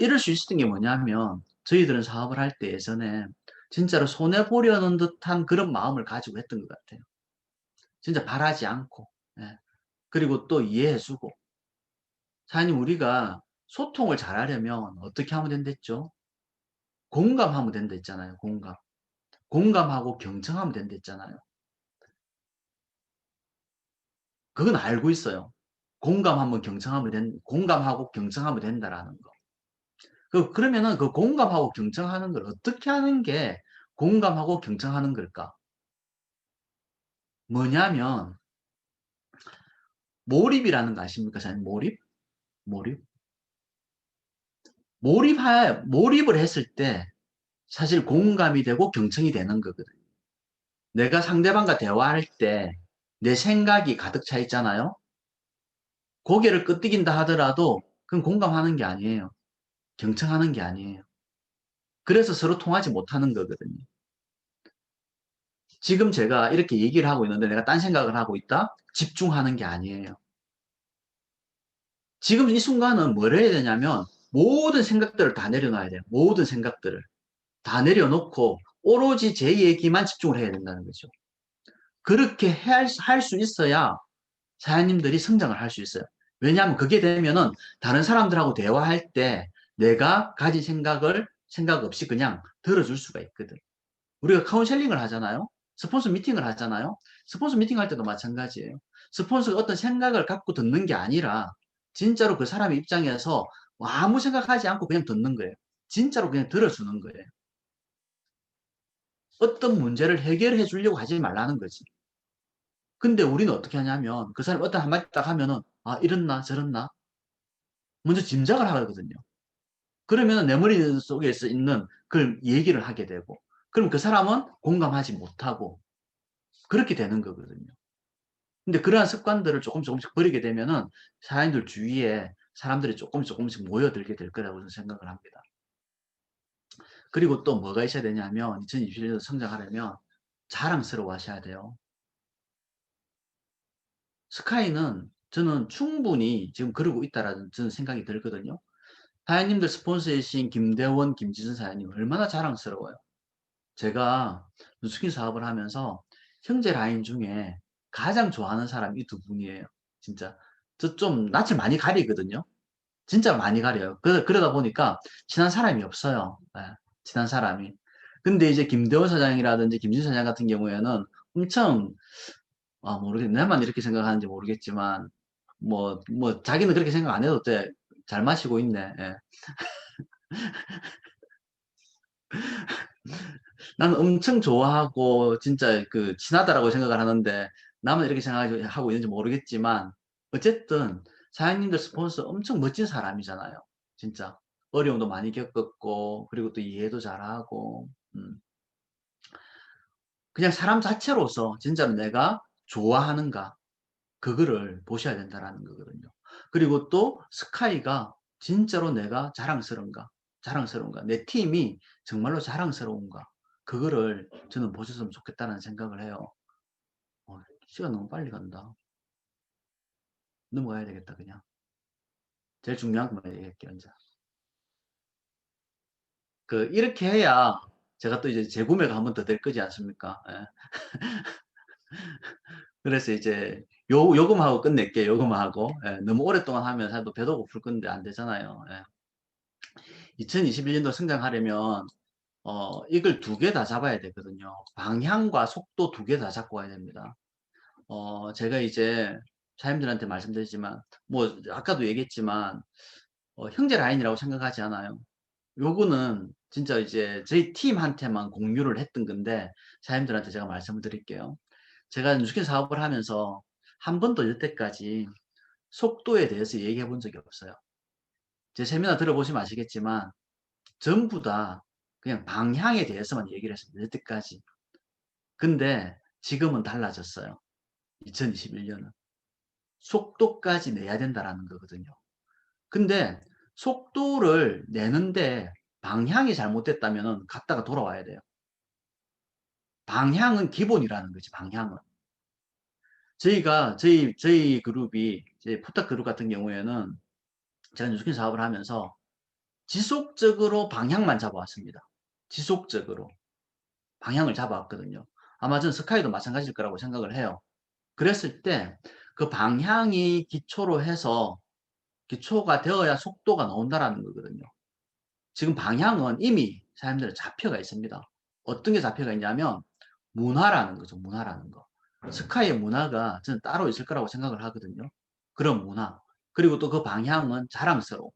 이럴 수 있었던 게 뭐냐면, 저희들은 사업을 할 때 예전에 진짜로 손해보려는 듯한 그런 마음을 가지고 했던 것 같아요. 진짜 바라지 않고, 예. 그리고 또 이해해주고. 사장님, 우리가 소통을 잘하려면 어떻게 하면 된댔죠? 공감하면 된다 했잖아요, 공감. 공감하고 경청하면 된다 했잖아요. 그건 알고 있어요. 공감하고 경청하면 된다라는 거. 그러면은 그 공감하고 경청하는 걸 어떻게 하는 게 공감하고 경청하는 걸까? 뭐냐면, 몰입이라는 거 아십니까? 사장님, 몰입? 몰입? 몰입을 했을 때 사실 공감이 되고 경청이 되는 거거든요. 내가 상대방과 대화할 때 내 생각이 가득 차 있잖아요. 고개를 끄덕인다 하더라도 그건 공감하는 게 아니에요. 경청하는 게 아니에요. 그래서 서로 통하지 못하는 거거든요. 지금 제가 이렇게 얘기를 하고 있는데 내가 딴 생각을 하고 있다? 집중하는 게 아니에요. 지금 이 순간은 뭘 해야 되냐면 모든 생각들을 다 내려놔야 돼요. 모든 생각들을 다 내려놓고 오로지 제 얘기만 집중을 해야 된다는 거죠. 그렇게 할 수 있어야 사장님들이 성장을 할 수 있어요. 왜냐하면 그게 되면은 다른 사람들하고 대화할 때 내가 가진 생각 없이 그냥 들어줄 수가 있거든. 우리가 카운셀링을 하잖아요. 스폰서 미팅을 하잖아요. 스폰서 미팅 할 때도 마찬가지예요. 스폰서가 어떤 생각을 갖고 듣는 게 아니라 진짜로 그 사람의 입장에서 아무 생각하지 않고 그냥 듣는 거예요. 진짜로 그냥 들어주는 거예요. 어떤 문제를 해결해 주려고 하지 말라는 거지. 근데 우리는 어떻게 하냐면 그 사람이 어떤 한마디 딱 하면은 아, 이랬나 저랬나 먼저 짐작을 하거든요. 그러면 내 머릿속에서 있는 그걸 얘기를 하게 되고 그럼 그 사람은 공감하지 못하고 그렇게 되는 거거든요. 근데 그러한 습관들을 조금씩 버리게 되면은 사람들 주위에 사람들이 조금씩 모여들게 될 거라고 저는 생각을 합니다. 그리고 또 뭐가 있어야 되냐면 2027년도 성장하려면 자랑스러워 하셔야 돼요. 스카이는 저는 충분히 지금 그러고 있다라는 저는 생각이 들거든요. 사장님들 스폰서이신 김대원, 김지선 사장님 얼마나 자랑스러워요. 제가 누스킨 사업을 하면서 형제 라인 중에 가장 좋아하는 사람이 이 두 분이에요. 진짜. 저 좀 낯을 많이 가리거든요. 진짜 많이 가려요. 그러다 보니까 친한 사람이 없어요. 네, 친한 사람이. 근데 이제 김대원 사장이라든지 김진 사장 같은 경우에는 엄청, 모르겠네. 나만 이렇게 생각하는지 모르겠지만, 자기는 그렇게 생각 안 해도 돼. 잘 마시고 있네. 예. 나는 엄청 좋아하고 진짜 그 친하다라고 생각을 하는데 나만 이렇게 생각하고 있는지 모르겠지만 어쨌든 사장님들 스폰서 엄청 멋진 사람이잖아요. 진짜 어려움도 많이 겪었고 그리고 또 이해도 잘하고 그냥 사람 자체로서 진짜로 내가 좋아하는가 그거를 보셔야 된다라는 거거든요. 그리고 또 스카이가 진짜로 내가 자랑스러운가, 내 팀이 정말로 자랑스러운가, 그거를 저는 보셨으면 좋겠다는 생각을 해요. 시간 너무 빨리 간다. 넘어가야 되겠다, 그냥. 제일 중요한 것만 얘기할게요, 이제. 이렇게 해야 제가 또 이제 재구매가 한 번 더 될 거지 않습니까? 예. 그래서 이제 요금하고 끝낼게요. 요금하고. 예, 너무 오랫동안 하면 사실 또 배도 고플 건데 안 되잖아요. 예. 2021년도 성장하려면 이걸 두 개 다 잡아야 되거든요. 방향과 속도 두 개 다 잡고 가야 됩니다. 제가 이제 사장님들한테 말씀드리지만, 뭐, 아까도 얘기했지만, 형제 라인이라고 생각하지 않아요. 요거는 진짜 이제 저희 팀한테만 공유를 했던 건데, 사장님들한테 제가 말씀을 드릴게요. 제가 뉴스킨 사업을 하면서 한 번도 여태까지 속도에 대해서 얘기해 본 적이 없어요. 제 세미나 들어보시면 아시겠지만, 전부 다 그냥 방향에 대해서만 얘기를 했습니다. 여태까지. 근데 지금은 달라졌어요. 2021년은. 속도까지 내야 된다라는 거거든요. 근데 속도를 내는데 방향이 잘못됐다면 갔다가 돌아와야 돼요. 방향은 기본이라는 거지, 방향은. 저희 그룹이, 제 포탁 그룹 같은 경우에는 제가 뉴스킨 사업을 하면서 지속적으로 방향만 잡아왔습니다. 지속적으로. 방향을 잡아왔거든요. 아마 전 스카이도 마찬가지일 거라고 생각을 해요. 그랬을 때 그 방향이 기초로 해서 기초가 되어야 속도가 나온다라는 거거든요. 지금 방향은 이미 사람들은 잡혀가 있습니다. 어떤 게 잡혀가 있냐면 문화라는 거죠. 문화라는 거. 스카이의 문화가 저는 따로 있을 거라고 생각을 하거든요. 그런 문화. 그리고 또 그 방향은 자랑스러움.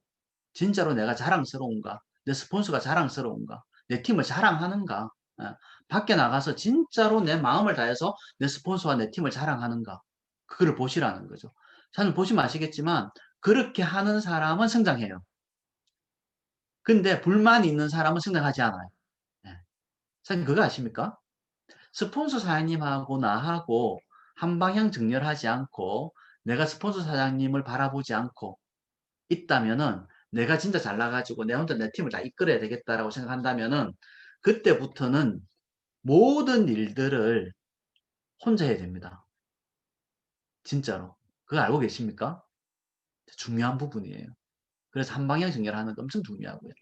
진짜로 내가 자랑스러운가? 내 스폰서가 자랑스러운가? 내 팀을 자랑하는가? 밖에 나가서 진짜로 내 마음을 다해서 내 스폰서와 내 팀을 자랑하는가? 그거를 보시라는 거죠. 사실 보시면 아시겠지만 그렇게 하는 사람은 성장해요. 근데 불만이 있는 사람은 성장하지 않아요. 사장님 그거 아십니까? 스폰서 사장님하고 나하고 한 방향 정렬하지 않고 내가 스폰서 사장님을 바라보지 않고 있다면은 내가 진짜 잘 나가지고 내 혼자 내 팀을 다 이끌어야 되겠다라고 생각한다면은 그때부터는 모든 일들을 혼자 해야 됩니다. 진짜로. 그거 알고 계십니까? 중요한 부분이에요. 그래서 한 방향 정렬하는 거 엄청 중요하고요.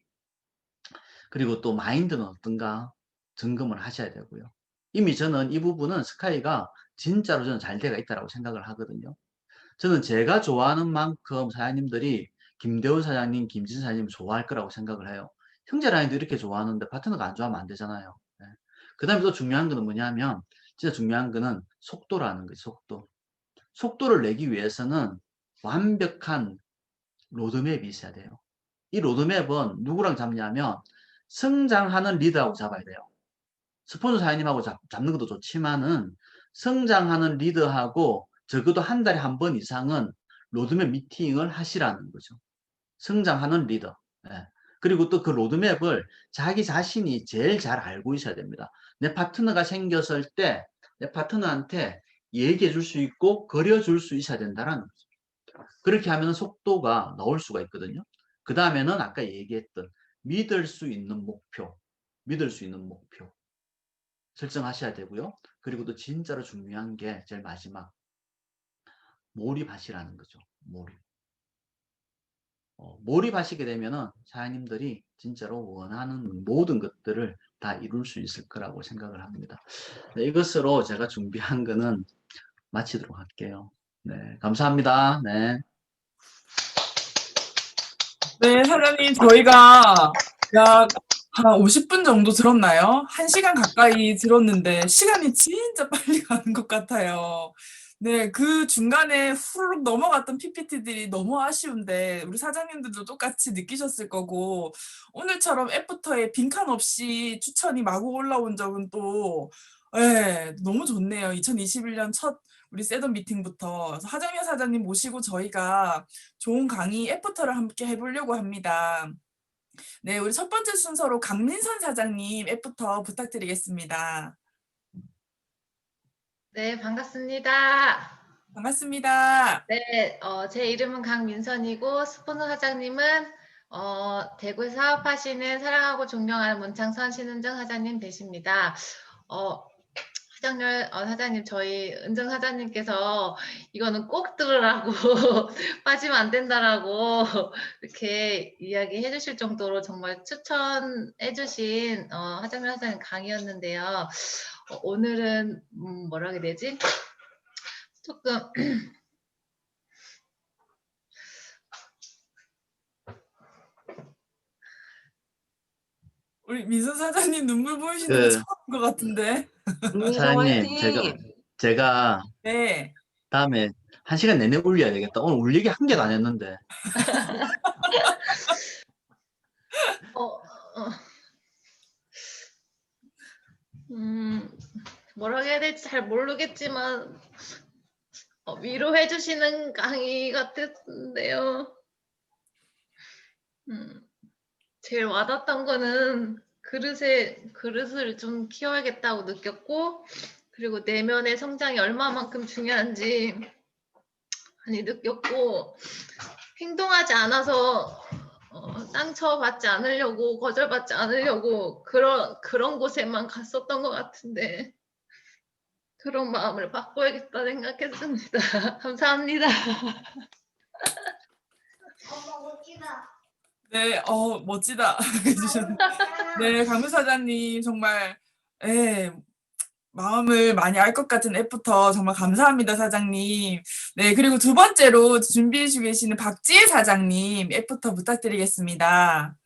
그리고 또 마인드는 어떤가 점검을 하셔야 되고요. 이미 저는 이 부분은 스카이가 진짜로 저는 잘 돼가 있다고 생각을 하거든요. 저는 제가 좋아하는 만큼 사장님들이 김대훈 사장님, 김진 사장님 좋아할 거라고 생각을 해요. 형제 라인도 이렇게 좋아하는데 파트너가 안 좋아하면 안 되잖아요. 네. 그 다음에 또 중요한 거는 뭐냐면 진짜 중요한 거는 속도라는 거죠. 속도. 속도를 내기 위해서는 완벽한 로드맵이 있어야 돼요. 이 로드맵은 누구랑 잡냐면 성장하는 리더하고 잡아야 돼요. 스폰서 사장님하고 잡는 것도 좋지만은 성장하는 리더하고 적어도 한 달에 한 번 이상은 로드맵 미팅을 하시라는 거죠. 성장하는 리더. 예. 그리고 또 그 로드맵을 자기 자신이 제일 잘 알고 있어야 됩니다. 내 파트너가 생겼을 때 내 파트너한테 얘기해 줄 수 있고 그려줄 수 있어야 된다는 거죠. 그렇게 하면 속도가 나올 수가 있거든요. 그 다음에는 아까 얘기했던 믿을 수 있는 목표, 믿을 수 있는 목표 설정하셔야 되고요. 그리고 또 진짜로 중요한 게 제일 마지막 몰입하시라는 거죠. 몰입. 몰입하시게 되면은 사장님들이 진짜로 원하는 모든 것들을 다 이룰 수 있을 거라고 생각을 합니다. 네, 이것으로 제가 준비한 거는 마치도록 할게요. 네, 감사합니다. 네. 네, 사장님, 저희가 약 한 50분 정도 들었나요? 1시간 가까이 들었는데, 시간이 진짜 빨리 가는 것 같아요. 네, 그 중간에 후루룩 넘어갔던 PPT들이 너무 아쉬운데, 우리 사장님들도 똑같이 느끼셨을 거고, 오늘처럼 애프터에 빈칸 없이 추천이 마구 올라온 적은 또, 예, 너무 좋네요. 2021년 첫 우리 세던 미팅부터. 그래서 하정현 사장님 모시고 저희가 좋은 강의 애프터를 함께 해보려고 합니다. 네, 우리 첫 번째 순서로 강민선 사장님 애프터 부탁드리겠습니다. 네, 반갑습니다. 반갑습니다. 네, 제 이름은 강민선이고 스폰서 사장님은 대구에서 사업하시는 사랑하고 존경하는 문창선 신은정 사장님 되십니다. 사장님, 저희 은정 사장님께서 이거는 꼭 들으라고 빠지면 안 된다라고 이렇게 이야기해 주실 정도로 정말 추천해 주신 하정렬 사장님 강의였는데요. 오늘은 뭐라 해야 되지? 조금 우리 민선 사장님 눈물 보이시는 거 그 처음인 것 같은데. 사장님, 제가 네. 다음에 1시간 내내 울려야 되겠다. 오늘 울 얘기 한 개도 안 했는데. 어, 어, 뭐라 해야 될지 잘 모르겠지만 위로해 주시는 강의 같았는데요. 제일 와닿았던 거는 그릇을 좀 키워야겠다고 느꼈고, 그리고 내면의 성장이 얼마만큼 중요한지 많이 느꼈고, 행동하지 않아서 상처받지 않으려고, 거절받지 않으려고 그런 곳에만 갔었던 것 같은데, 그런 마음을 바꿔야겠다 생각했습니다. 감사합니다. 네, 멋지다. 해주셨는데. 네, 강민 사장님 정말, 예, 마음을 많이 알 것 같은 애프터 정말 감사합니다, 사장님. 네, 그리고 두 번째로 준비해 주고 계시는 박지혜 사장님 애프터 부탁드리겠습니다.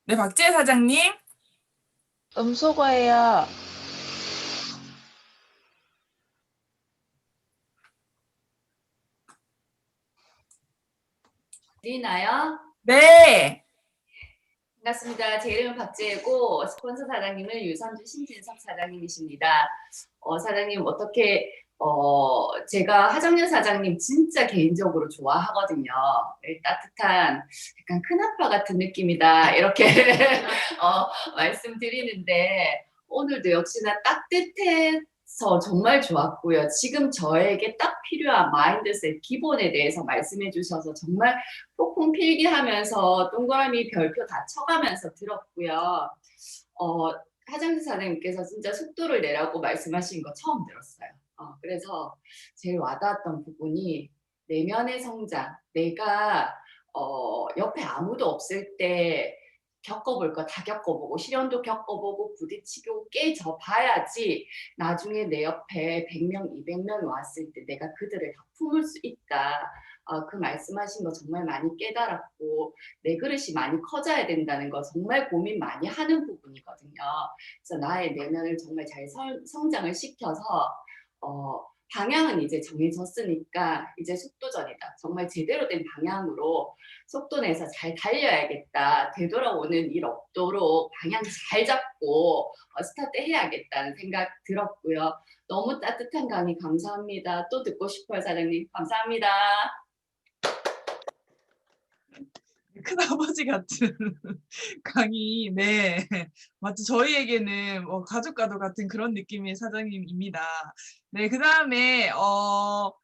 네, 박지혜 사장님. 음소거예요. 들리나요? 네. 반갑습니다. 제 이름은 박지혜고 스폰서 사장님은 유선주 신진석 사장님이십니다. 사장님 어떻게 제가 하정연 사장님 진짜 개인적으로 좋아하거든요. 따뜻한 약간 큰아빠 같은 느낌이다 이렇게 말씀드리는데 오늘도 역시나 따뜻해서 정말 좋았고요. 지금 저에게 딱 필요한 마인드셋 기본에 대해서 말씀해 주셔서 정말 폭풍 필기하면서 동그라미 별표 다 쳐가면서 들었고요. 하정진 사장님께서 진짜 속도를 내라고 말씀하신 거 처음 들었어요. 그래서 제일 와닿았던 부분이 내면의 성장. 내가 옆에 아무도 없을 때 겪어볼 거 다 겪어보고 시련도 겪어보고 부딪히고 깨져 봐야지 나중에 내 옆에 100명, 200명 왔을 때 내가 그들을 다 품을 수 있다. 그 말씀하신 거 정말 많이 깨달았고 내 그릇이 많이 커져야 된다는 거 정말 고민 많이 하는 부분이거든요. 그래서 나의 내면을 정말 잘 성장을 시켜서 방향은 이제 정해졌으니까 이제 속도전이다. 정말 제대로 된 방향으로 속도 내서 잘 달려야겠다. 되돌아오는 일 없도록 방향 잘 잡고 스타트 해야겠다는 생각 들었고요. 너무 따뜻한 강의 감사합니다. 또 듣고 싶어요, 사장님. 감사합니다. 큰아버지 같은 강의, 네. 마치 저희에게는 가족과도 같은 그런 느낌의 사장님입니다. 네, 그 다음에,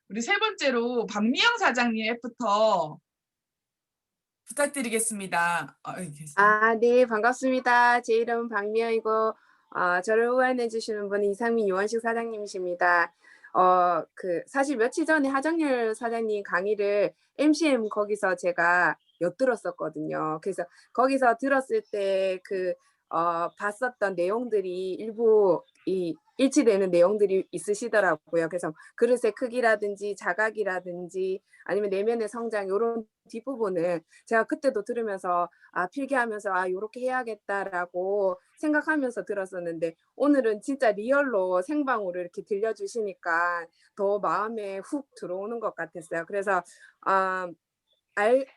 우리 세 번째로 박미영 사장님 애프터 부탁드리겠습니다. 네, 반갑습니다. 제 이름은 박미영이고, 저를 후원해 주시는 분은 이상민 유원식 사장님이십니다. 사실 며칠 전에 하정열 사장님 강의를 MCM 거기서 제가 엿들었었거든요. 그래서 거기서 들었을 때 봤었던 내용들이 일부 일치되는 내용들이 있으시더라고요. 그래서 그릇의 크기라든지 자각이라든지 아니면 내면의 성장 이런 뒷부분을 제가 그때도 들으면서 필기하면서 이렇게 해야겠다라고 생각하면서 들었었는데 오늘은 진짜 리얼로 생방으로 이렇게 들려주시니까 더 마음에 훅 들어오는 것 같았어요. 그래서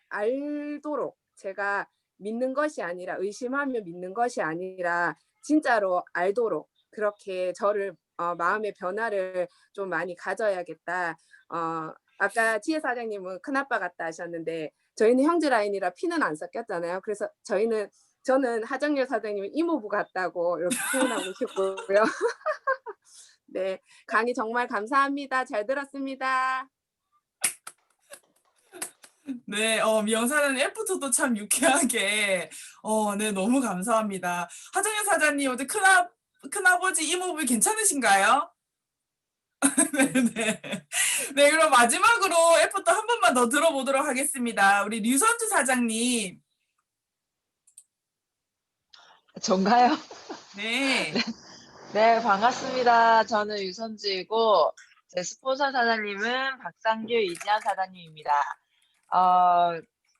알도록 제가 믿는 것이 아니라 의심하며 믿는 것이 아니라 진짜로 알도록 그렇게 저를 마음의 변화를 좀 많이 가져야겠다. 아까 지혜 사장님은 큰아빠 같다 하셨는데 저희는 형제 라인이라 피는 안 섞였잖아요. 그래서 저는 하정열 사장님은 이모부 같다고 이렇게 표현하고 싶고요. 네, 강의 정말 감사합니다. 잘 들었습니다. 네, 미영사는 애프터도 참 유쾌하게, 네, 너무 감사합니다. 하정현 사장님, 어제 큰아버지 이모부 괜찮으신가요? 네. 네, 그럼 마지막으로 애프터 한 번만 더 들어보도록 하겠습니다. 우리 류선주 사장님. 전가요? 네. 네, 반갑습니다. 저는 유선주이고, 제 스폰서 사장님은 박상규, 이지한 사장님입니다.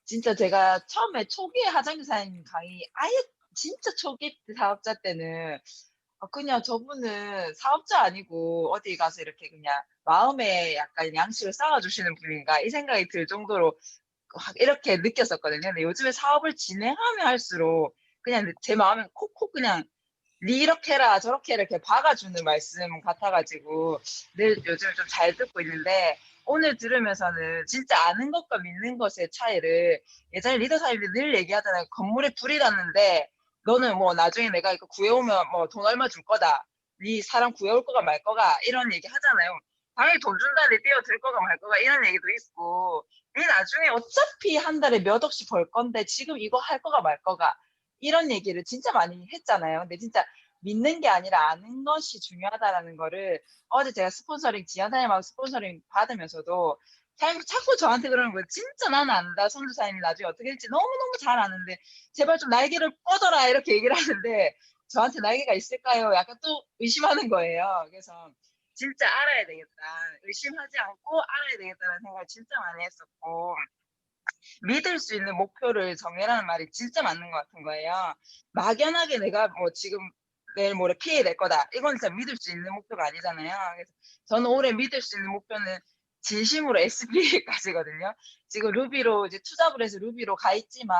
진짜 제가 처음에 초기에 하정규 사장님 강의, 아예 진짜 초기 사업자 때는, 그냥 저분은 사업자 아니고 어디 가서 이렇게 그냥 마음에 약간 양식을 쌓아주시는 분인가, 이 생각이 들 정도로 이렇게 느꼈었거든요. 근데 요즘에 사업을 진행하면 할수록 그냥 제 마음에 콕콕 그냥 니 이렇게 해라 저렇게 해라 이렇게 박아주는 말씀 같아가지고 늘 요즘 좀 잘 듣고 있는데, 오늘 들으면서는 진짜 아는 것과 믿는 것의 차이를, 예전에 리더 사님들이 늘 얘기하잖아요. 건물에 불이 났는데 너는 뭐 나중에 내가 이거 구해오면 뭐 돈 얼마 줄 거다, 니 사람 구해올 거가 말 거가, 이런 얘기 하잖아요. 당연히 돈 준다니 뛰어들 거가 말 거가, 이런 얘기도 있고, 니 나중에 어차피 한 달에 몇 억씩 벌 건데 지금 이거 할 거가 말 거가, 이런 얘기를 진짜 많이 했잖아요. 근데 진짜 믿는 게 아니라 아는 것이 중요하다라는 거를 어제 제가 스폰서링, 지한사님하고 스폰서링 받으면서도 사장님 자꾸 저한테 그러는 거예요. 진짜 나는 안다. 선주사님이 나중에 어떻게 될지 너무너무 잘 아는데 제발 좀 날개를 뻗어라, 이렇게 얘기를 하는데 저한테 날개가 있을까요? 약간 또 의심하는 거예요. 그래서 진짜 알아야 되겠다. 의심하지 않고 알아야 되겠다는 생각을 진짜 많이 했었고, 믿을 수 있는 목표를 정해라는 말이 진짜 맞는 것 같은 거예요. 막연하게 내가 뭐 지금 내일 모레 피해 낼 거다, 이건 진짜 믿을 수 있는 목표가 아니잖아요. 그래서 저는 올해 믿을 수 있는 목표는 진심으로 SBA까지거든요. 지금 루비로 이제 투잡을 해서 루비로 가 있지만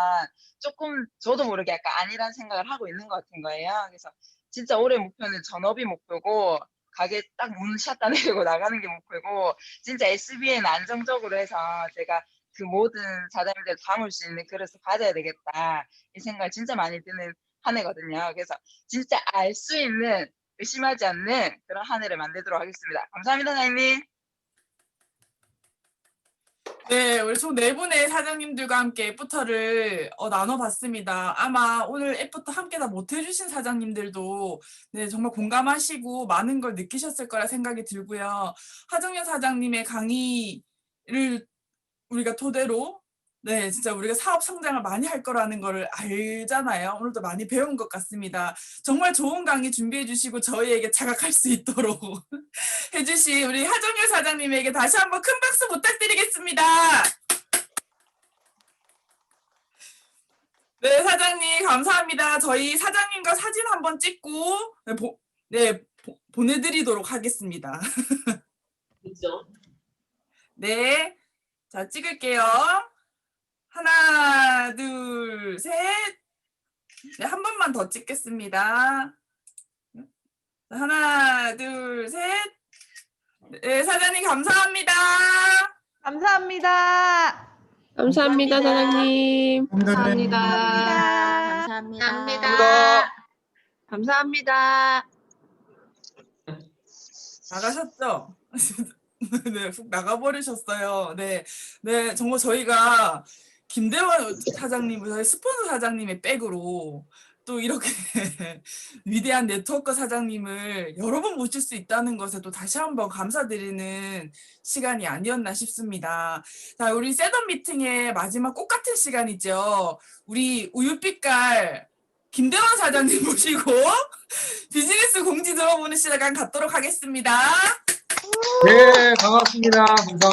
조금 저도 모르게 약간 아니란 생각을 하고 있는 것 같은 거예요. 그래서 진짜 올해 목표는 전업이 목표고, 가게 딱 문 샷다 내리고 나가는 게 목표고, 진짜 SBA는 안정적으로 해서 제가 그 모든 사장님들 담을 수 있는 그릇을 가져야 되겠다, 이 생각이 진짜 많이 드는 한 해거든요. 그래서 진짜 알 수 있는, 의심하지 않는 그런 한 해를 만들도록 하겠습니다. 감사합니다, 사장님. 네, 우리 총 4분의 사장님들과 함께 애프터를 나눠봤습니다. 아마 오늘 애프터 함께 다 못해주신 사장님들도 네, 정말 공감하시고 많은 걸 느끼셨을 거라 생각이 들고요. 하정현 사장님의 강의를 우리가 토대로 네, 진짜 우리가 사업 성장을 많이 할 거라는 거를 알잖아요. 오늘도 많이 배운 것 같습니다. 정말 좋은 강의 준비해 주시고 저희에게 자각할 수 있도록 해주신 우리 하정현 사장님에게 다시 한번 큰 박수 부탁드리겠습니다. 네, 사장님 감사합니다. 저희 사장님과 사진 한번 찍고 보내드리도록 하겠습니다. 그죠? 네, 자 찍을게요. 하나, 둘, 셋. 네, 한 번만 더 찍겠습니다. 하나, 둘, 셋. 네, 사장님 감사합니다. 감사합니다. 감사합니다, 사장님. 감사합니다. 감사합니다. 감사합니다. 나가셨죠? 네, 훅 나가버리셨어요. 네, 네, 정말 저희가 김대원 사장님, 저희 스폰서 사장님의 백으로 또 이렇게 위대한 네트워크 사장님을 여러 번 모실 수 있다는 것에 또 다시 한번 감사드리는 시간이 아니었나 싶습니다. 자, 우리 셋업 미팅의 마지막 꽃 같은 시간이죠. 우리 우유빛깔 김대원 사장님 모시고 비즈니스 공지 들어보는 시간 갖도록 하겠습니다. 네, 반갑습니다. 감사합니다.